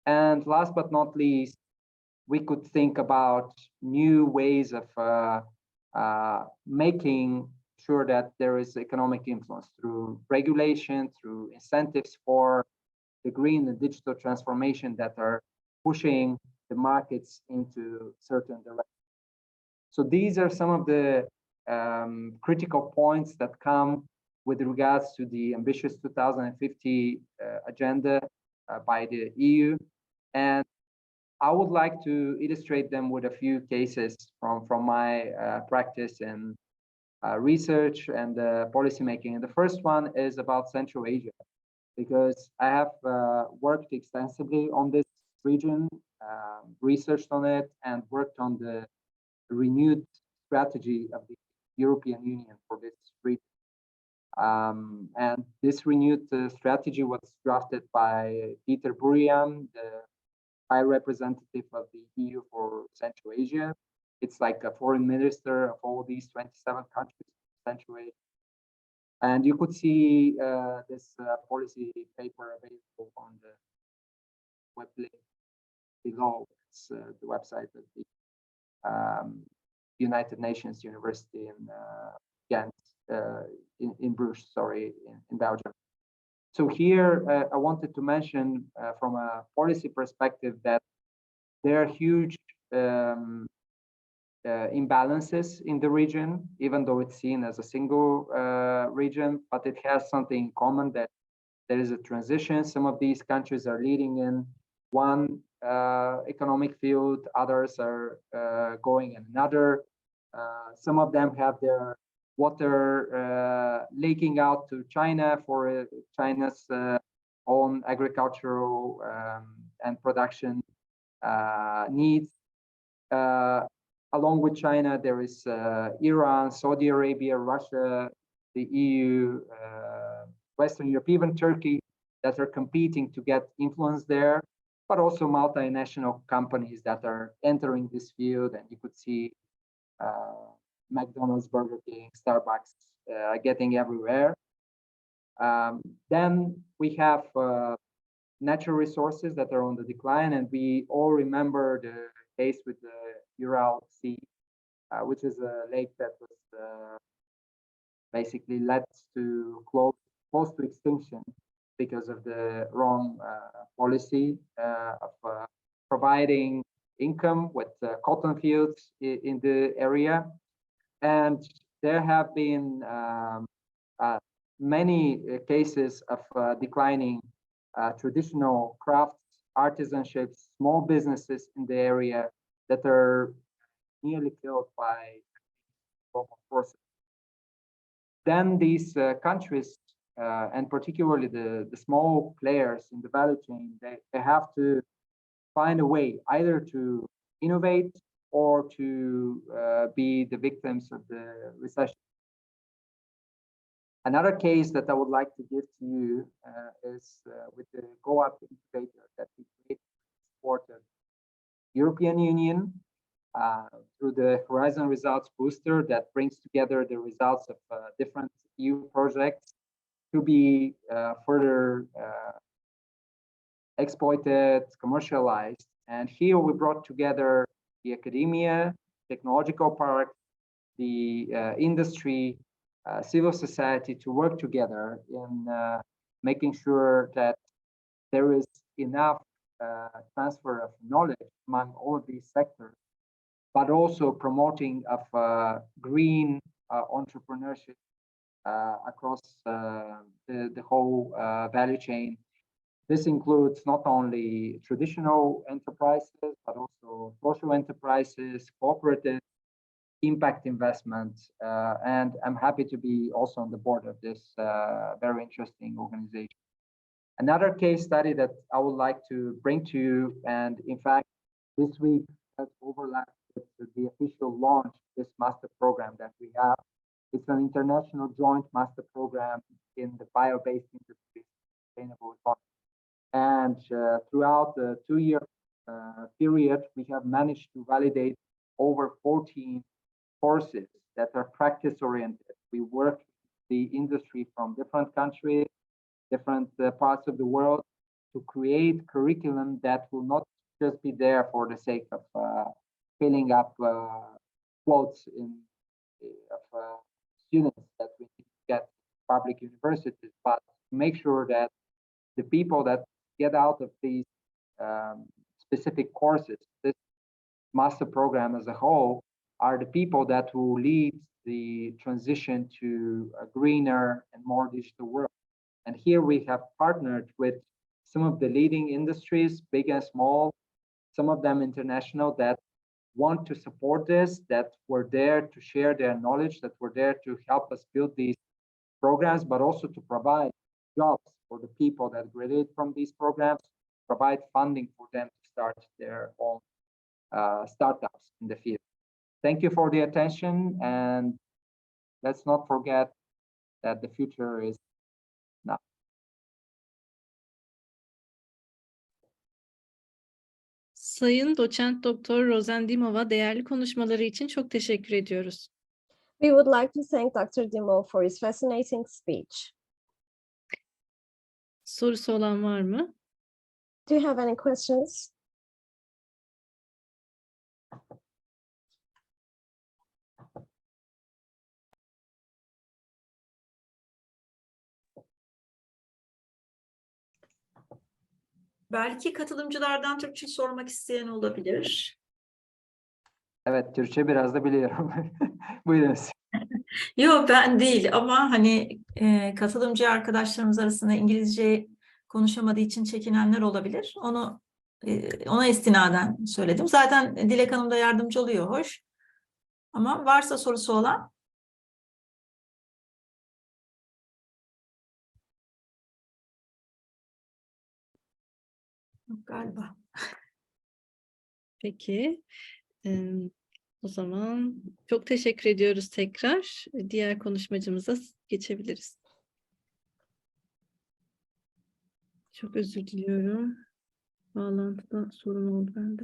And last but not least, we could think about new ways of making sure that there is economic influence through regulation, through incentives for the green and digital transformation that are pushing the markets into certain directions. So these are some of the critical points that come with regards to the ambitious 2050 agenda by the EU. And I would like to illustrate them with a few cases from my practice in research and policymaking. And the first one is about Central Asia, because I have worked extensively on this region, researched on it, and worked on the renewed strategy of the European Union for this region. And this renewed strategy was drafted by Peter Burian, the High Representative of the EU for Central Asia. It's like a foreign minister of all these 27 countries in Central Asia. And you could see this policy paper available on the web link below. It's the website of the United Nations University in Ghent, in Bruges, sorry, in Belgium. So here I wanted to mention from a policy perspective that there are huge imbalances in the region, even though it's seen as a single region, but it has something in common, that there is a transition. Some of these countries are leading in one economic field, others are going in another. Some of them have their water leaking out to China for China's own agricultural and production needs. Along with China, there is Iran, Saudi Arabia, Russia, the EU, Western Europe, even Turkey, that are competing to get influence there, but also multinational companies that are entering this field. And you could see McDonald's, Burger King, Starbucks getting everywhere. Then we have natural resources that are on the decline, and we all remember the case with the Ural Sea, which is a lake that was basically led to close to extinction because of the wrong policy of providing income with cotton fields in the area. And there have been many cases of declining traditional crafts, artisanships, small businesses in the area that are nearly killed by global forces. Then these countries, and particularly the small players in the value chain, they have to find a way either to innovate or to be the victims of the recession. Another case that I would like to give to you is with the GoUp incubator that we created to support the European Union through the Horizon Results Booster that brings together the results of different EU projects to be further exploited, commercialized. And here we brought together the academia, technological park, the industry, civil society to work together in making sure that there is enough transfer of knowledge among all of these sectors, but also promoting of green entrepreneurship across the whole value chain. This includes not only traditional enterprises, but also social enterprises, cooperative, impact investments, and I'm happy to be also on the board of this very interesting organization. Another case study that I would like to bring to you, and in fact, this week has overlapped with the official launch of this master program that we have. It's an international joint master program in the bio-based industry, sustainable economy. And throughout the 2-year period, we have managed to validate over 14 courses that are practice-oriented. We work with the industry from different countries, different parts of the world to create curriculum that will not just be there for the sake of filling up quotes of students that we need to get public universities, but make sure that the people that get out of these specific courses, this master program as a whole, are the people that will lead the transition to a greener and more digital world. And here we have partnered with some of the leading industries, big and small, some of them international, that want to support this, that were there to share their knowledge, that were there to help us build these programs, but also to provide jobs for the people that graduate from these programs, provide funding for them to start their own startups in the field. Thank you for the attention, and let's not forget that the future is now. Sayın Doçent Doktor Rozendimova değerli konuşmaları için çok teşekkür ediyoruz. We would like to thank Dr. Dimov for his fascinating speech. Sorusu olan var mı? Do you have any questions? Belki katılımcılardan Türkçe sormak isteyen olabilir. Evet, Türkçe biraz da biliyorum. Buyurunuz. Yok, ben değil ama hani katılımcı arkadaşlarımız arasında İngilizce konuşamadığı için çekinenler olabilir. Ona istinaden söyledim. Zaten Dilek Hanım da yardımcı oluyor, hoş. Ama varsa sorusu olan. Yok galiba. Peki. O zaman çok teşekkür ediyoruz tekrar. Diğer konuşmacımıza geçebiliriz. Çok özür diliyorum. Bağlantıda sorun oldu bende.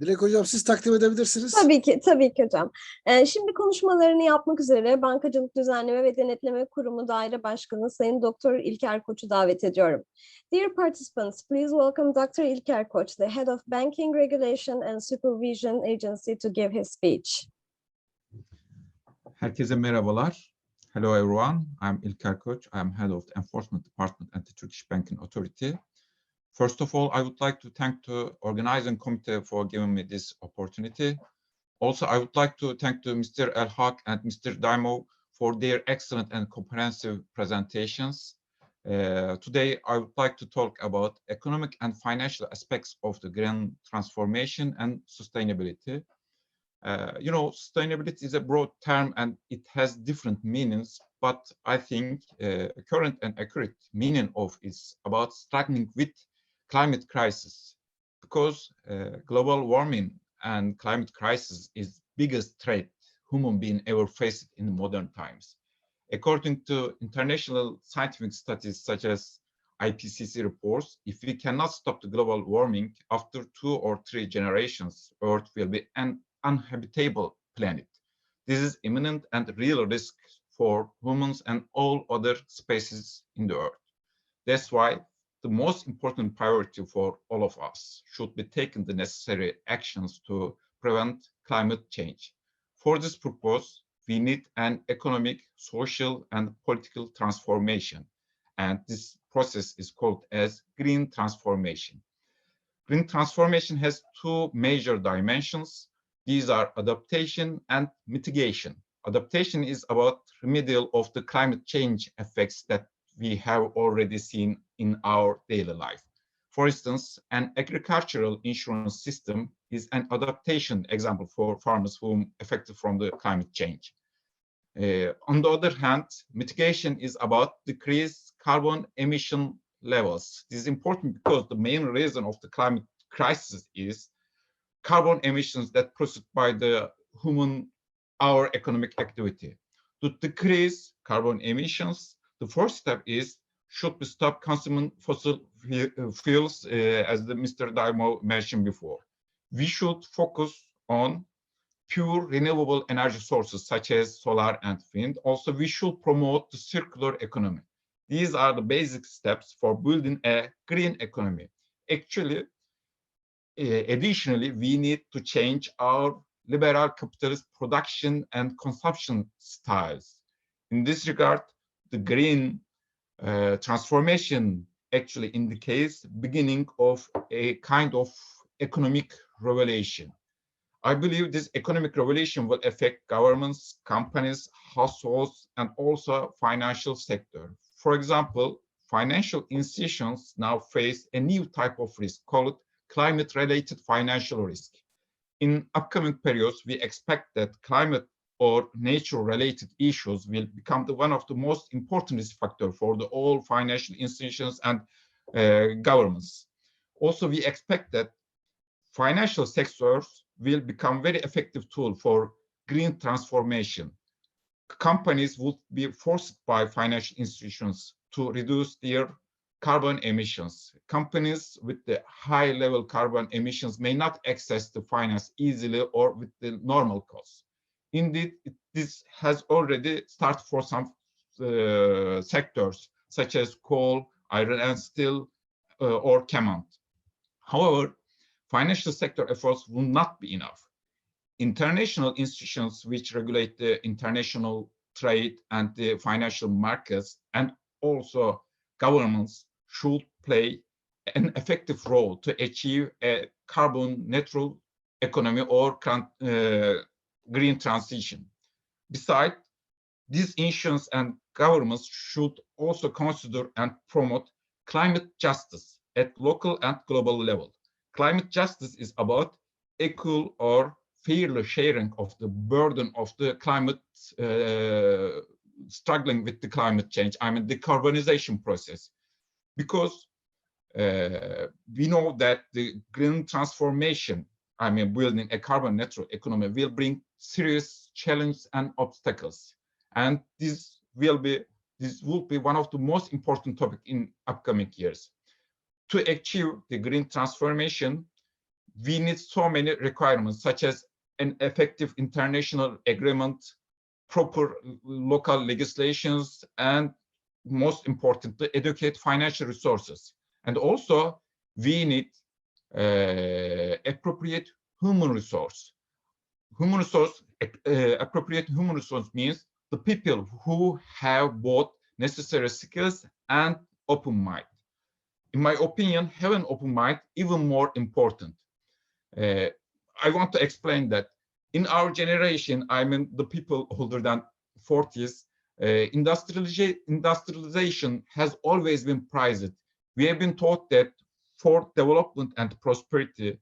Dilek Hocam siz takdim edebilirsiniz. Tabii ki hocam. Şimdi konuşmalarını yapmak üzere Bankacılık Düzenleme ve Denetleme Kurumu Daire Başkanı Sayın Dr. İlker Koç'u davet ediyorum. Dear participants, please welcome Dr. İlker Koç, the Head of Banking Regulation and Supervision Agency, to give his speech. Herkese merhabalar. Hello everyone. I'm İlker Koç. I'm Head of the Enforcement Department at the Turkish Banking Authority. First of all, I would like to thank the organizing committee for giving me this opportunity. Also, I would like to thank to Mr. El Hak and Mr. Daimo for their excellent and comprehensive presentations. Today, I would like to talk about economic and financial aspects of the green transformation and sustainability. Sustainability is a broad term and it has different meanings, but I think a current and accurate meaning of is about struggling with climate crisis, because global warming and climate crisis is biggest threat human being ever faced in modern times. According to international scientific studies such as IPCC reports, if we cannot stop the global warming, after 2 or 3 generations, Earth will be an uninhabitable planet. This is imminent and real risk for humans and all other species in the Earth. That's why the most important priority for all of us should be taking the necessary actions to prevent climate change. For this purpose, we need an economic, social, and political transformation. And this process is called as green transformation. Green transformation has 2 major dimensions. These are adaptation and mitigation. Adaptation is about remedial of the climate change effects that we have already seen in our daily life. For instance, an agricultural insurance system is an adaptation example for farmers who are affected from the climate change. On the other hand, mitigation is about decreased carbon emission levels. This is important because the main reason of the climate crisis is carbon emissions that proceed by the our economic activity. To decrease carbon emissions, the first step should we stop consuming fossil fuels, as Mr. Daimo mentioned before. We should focus on pure renewable energy sources such as solar and wind. Also, we should promote the circular economy. These are the basic steps for building a green economy. Actually, additionally, we need to change our liberal capitalist production and consumption styles. In this regard, the green transformation actually indicates beginning of a kind of economic revolution. I believe this economic revolution will affect governments, companies, households, and also financial sector. For example, financial institutions now face a new type of risk called climate-related financial risk. In upcoming periods, we expect that climate or nature-related issues will become one of the most important risk factors for all financial institutions and governments. Also, we expect that financial sectors will become very effective tool for green transformation. Companies would be forced by financial institutions to reduce their carbon emissions. Companies with the high level carbon emissions may not access the finance easily or with the normal costs. Indeed, this has already started for some sectors such as coal, iron and steel, or cement. However, financial sector efforts will not be enough. International institutions which regulate the international trade and the financial markets, and also governments, should play an effective role to achieve a carbon neutral economy or green transition. Besides, these institutions and governments should also consider and promote climate justice at local and global level. Climate justice is about equal or fair sharing of the burden of the climate, struggling with the climate change, decarbonization process. Because we know that the green transformation, building a carbon neutral economy, will bring serious challenges and obstacles. And this will be one of the most important topics in upcoming years. To achieve the green transformation, we need so many requirements, such as an effective international agreement, proper local legislations, and most importantly, adequate financial resources. And also, we need appropriate human resource. Appropriate human resource means the people who have both necessary skills and open mind. In my opinion, have an open mind even more important. I want to explain that in our generation, I mean the people older than 40s, industrialization has always been prized. We have been taught that for development and prosperity,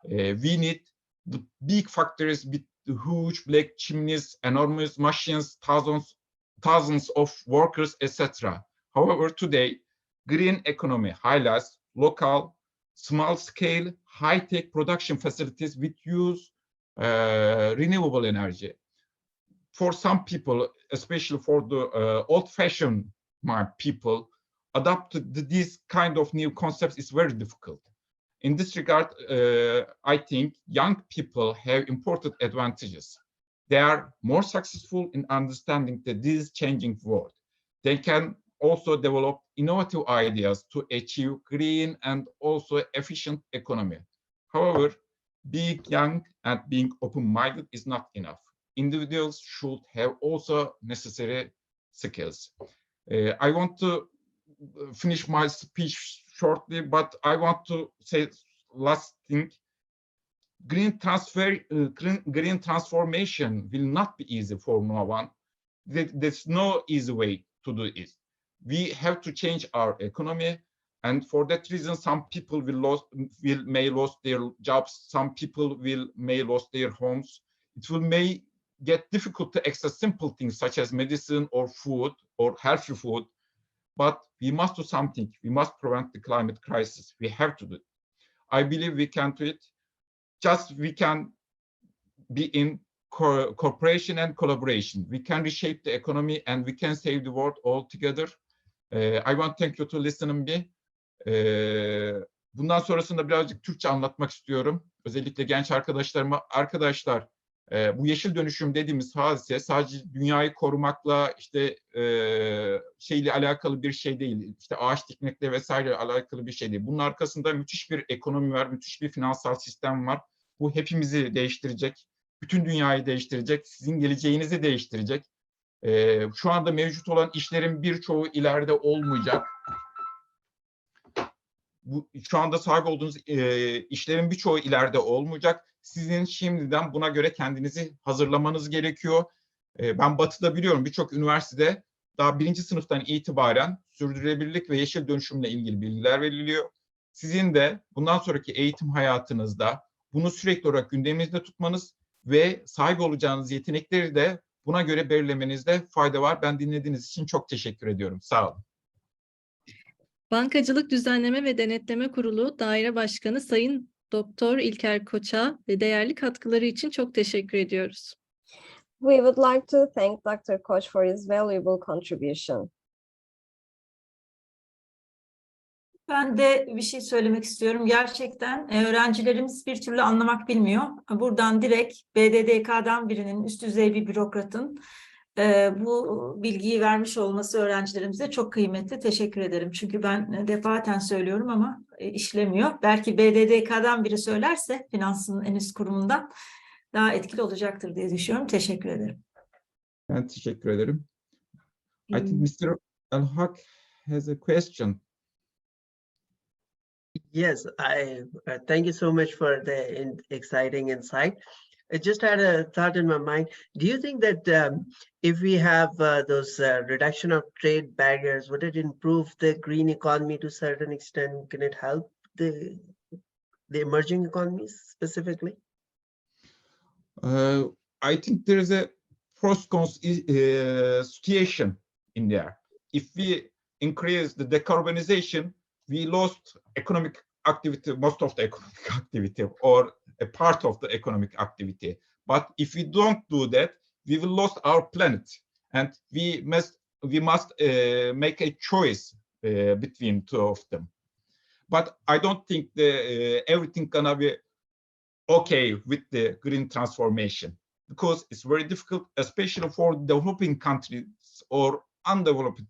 we need the big factories with the huge black chimneys, enormous machines, thousands of workers, etc. However, today, green economy highlights local, small-scale, high-tech production facilities which use renewable energy. For some people, especially for the old-fashioned people, adapt to these kind of new concepts is very difficult. In this regard, I think young people have important advantages. They are more successful in understanding this changing world. They can also develop innovative ideas to achieve green and also efficient economy. However, being young and being open-minded is not enough. Individuals should have also necessary skills. I want to finish my speech shortly, but I want to say last thing. Green transformation will not be easy for no one. There's no easy way to do it. We have to change our economy, and for that reason, some people may lose their jobs. Some people may lose their homes. It may get difficult to access simple things such as medicine or food or healthy food. But we must do something. We must prevent the climate crisis. We have to do it. I believe we can do it. Just we can be in cooperation and collaboration. We can reshape the economy and we can save the world all together. I want to thank you to listening me. Bundan sonrasında birazcık Türkçe anlatmak istiyorum. Özellikle genç arkadaşlarıma. Arkadaşlar, bu yeşil dönüşüm dediğimiz hadise sadece dünyayı korumakla işte şeyle alakalı bir şey değil. İşte ağaç dikmekle vesaire alakalı bir şey değil. Bunun arkasında müthiş bir ekonomi var, müthiş bir finansal sistem var. Bu hepimizi değiştirecek, bütün dünyayı değiştirecek, sizin geleceğinizi değiştirecek. Şu anda mevcut olan işlerin birçoğu ileride olmayacak. Şu anda sahip olduğunuz işlerin birçoğu ileride olmayacak. Sizin şimdiden buna göre kendinizi hazırlamanız gerekiyor. Ben Batı'da biliyorum birçok üniversitede daha 1. sınıftan itibaren sürdürülebilirlik ve yeşil dönüşümle ilgili bilgiler veriliyor. Sizin de bundan sonraki eğitim hayatınızda bunu sürekli olarak gündeminizde tutmanız ve sahip olacağınız yetenekleri de buna göre belirlemenizde fayda var. Ben dinlediğiniz için çok teşekkür ediyorum. Sağ olun. Bankacılık Düzenleme ve Denetleme Kurulu Daire Başkanı Sayın Doktor İlker Koç'a ve değerli katkıları için çok teşekkür ediyoruz. We would like to thank Dr. Koch for his valuable contribution. Ben de bir şey söylemek istiyorum. Gerçekten öğrencilerimiz bir türlü anlamak bilmiyor. Buradan direkt BDDK'dan birinin, üst düzey bir bürokratın bu bilgiyi vermiş olması öğrencilerimize çok kıymetli. Teşekkür ederim. Çünkü ben defaten söylüyorum ama işlemiyor. Belki BDDK'dan biri söylerse, finansın en üst kurumundan daha etkili olacaktır diye düşünüyorum. Teşekkür ederim. Ben teşekkür ederim. I think Mr. El-Hak has a question. Yes, I thank you so much for the exciting insight. I just had a thought in my mind. Do you think that if we have those reduction of trade barriers, would it improve the green economy to a certain extent? Can it help the emerging economies specifically? I think there is a pros-cons situation in there. If we increase the decarbonization, we lost economic activity, most of the economic activity, or a part of the economic activity. But if we don't do that, we will lose our planet, and we must make a choice between two of them. But I don't think everything gonna be okay with the green transformation, because it's very difficult, especially for developing countries or undeveloped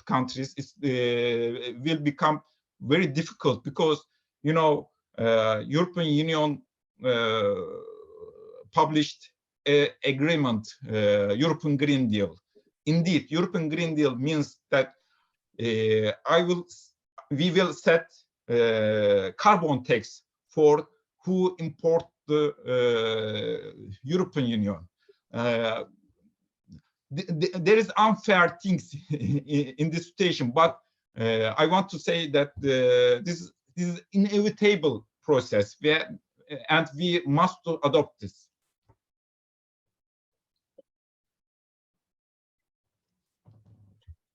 countries. It will become very difficult because, you know, European Union published an agreement, European Green Deal. Indeed, European Green Deal means that we will set carbon tax for who import the European Union. There is unfair things in this situation, but I want to say that this is inevitable process, and we must adopt this.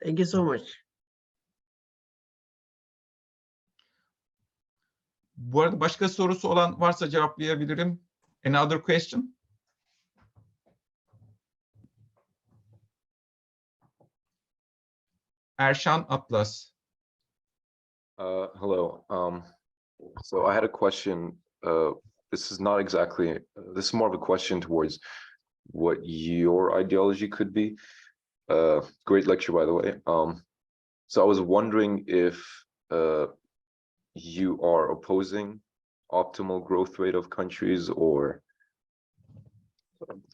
Thank you so much. Bu arada başka sorusu olan varsa cevaplayabilirim. Any other question? Erşan Atlas. Hello. So I had a question. This is not exactly, this is more of a question towards what your ideology could be. Great lecture, by the way. So I was wondering if you are opposing optimal growth rate of countries, or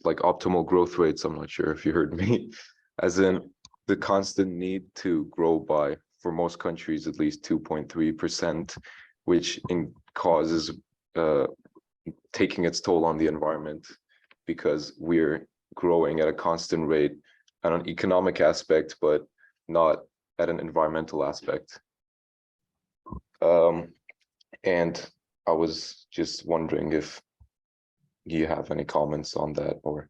like optimal growth rates. I'm not sure if you heard me, as in the constant need to grow by, for most countries, at least 2.3%, which causes taking its toll on the environment, because we're growing at a constant rate on an economic aspect, but not at an environmental aspect. And I was just wondering if you have any comments on that or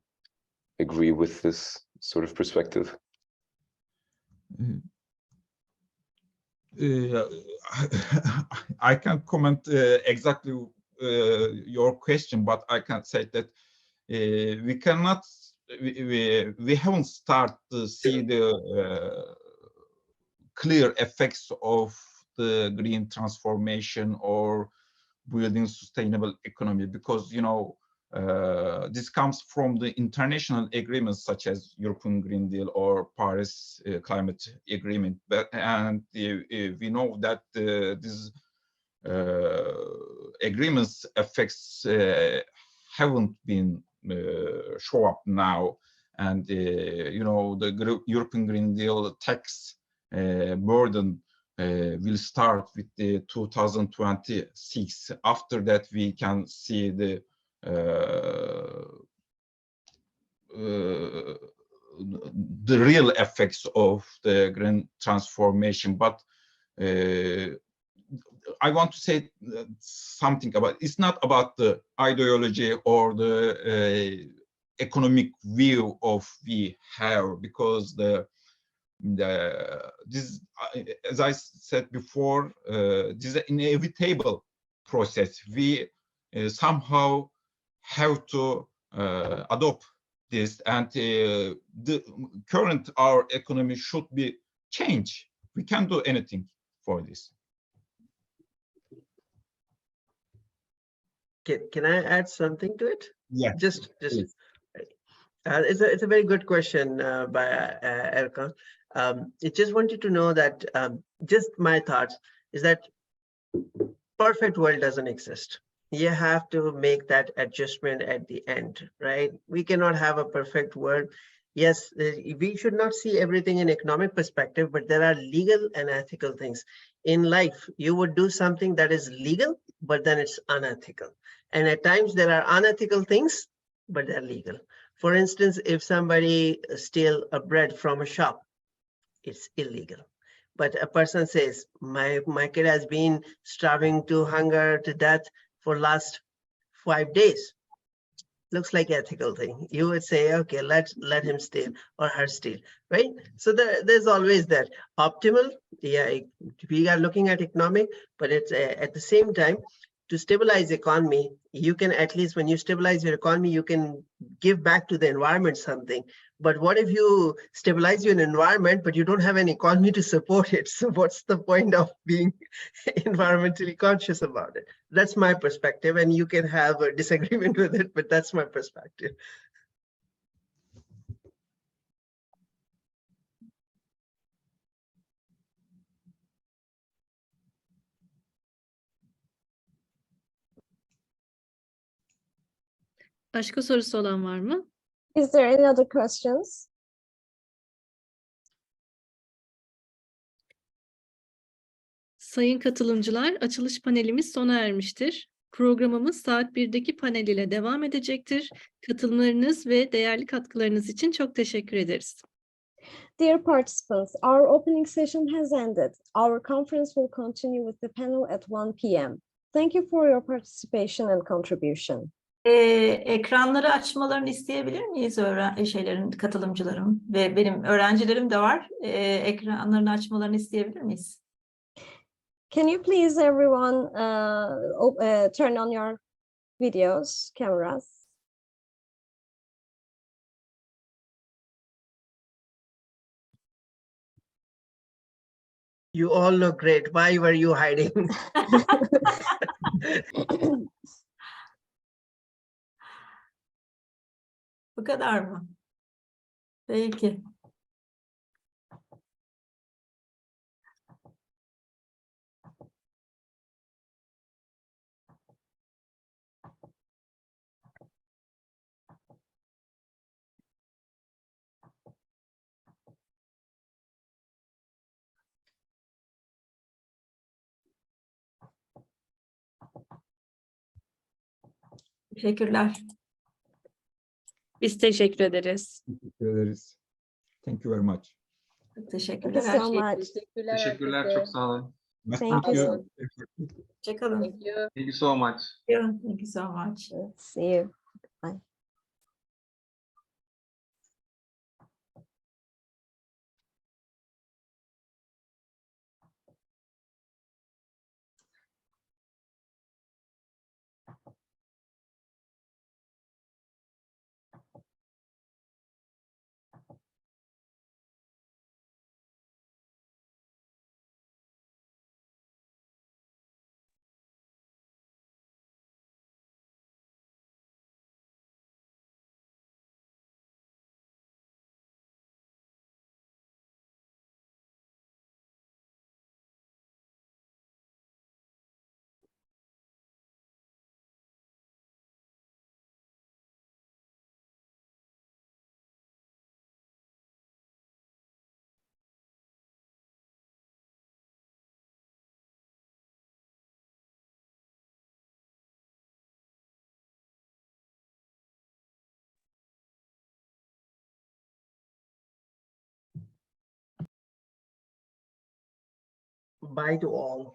agree with this sort of perspective. I can't comment exactly your question, but I can say that we haven't started to see the clear effects of the green transformation or building sustainable economy, because, you know, this comes from the international agreements such as European Green Deal or Paris Climate Agreement. And we know that these agreements effects haven't been show up now. And, you know, the European Green Deal tax burden will start with the 2026. After that, we can see the real effects of the green transformation. But I want to say something about, it's not about the ideology or the economic view of we have, because this, as I said before, this is an inevitable process. We somehow have to adopt this, and the current our economy should be changed. We can't do anything for this. Can I add something to it? Yeah. Just please. It's a very good question by Erkan. I just wanted to know that just my thoughts is that perfect world doesn't exist. You have to make that adjustment at the end, right? We cannot have a perfect world. Yes, we should not see everything in economic perspective, but there are legal and ethical things. In life, you would do something that is legal, but then it's unethical. And at times there are unethical things, but they're legal. For instance, if somebody steals a bread from a shop, it's illegal. But a person says, my kid has been starving to hunger to death for last 5 days. Looks like ethical thing. You would say, okay, let him steal or her steal, right? So there's always that optimal. Yeah, we are looking at economic, but it's at the same time, to stabilize the economy, you can, at least when you stabilize your economy, you can give back to the environment something, But what if you stabilize your environment, but you don't have an economy to support it? So what's the point of being environmentally conscious about it? That's my perspective, and you can have a disagreement with it, but that's my perspective. Başka sorusu olan var mı? Is there any other questions? Sayın katılımcılar, açılış panelimiz sona ermiştir. Programımız saat 1'deki panel ile devam edecektir. Katılımlarınız ve değerli katkılarınız için çok teşekkür ederiz. Dear participants, our opening session has ended. Our conference will continue with the panel at 1 p.m. Thank you for your participation and contribution. Ekranları açmalarını isteyebilir miyiz katılımcıların ve benim öğrencilerim de var. Ekranlarını açmalarını isteyebilir miyiz? Can you please everyone turn on your videos, cameras? You all look great. Why were you hiding? Bu kadar mı? Peki. Teşekkürler. Biz teşekkür ederiz. Teşekkür ederiz. Thank you very much. Teşekkürler. Thank you so Her şey much. Teşekkürler, çok sağ olun. Nice Thank to meet you. you. Hoşçakalın. Thank you so much. Thank you so much. See you. Bye. Bye to all.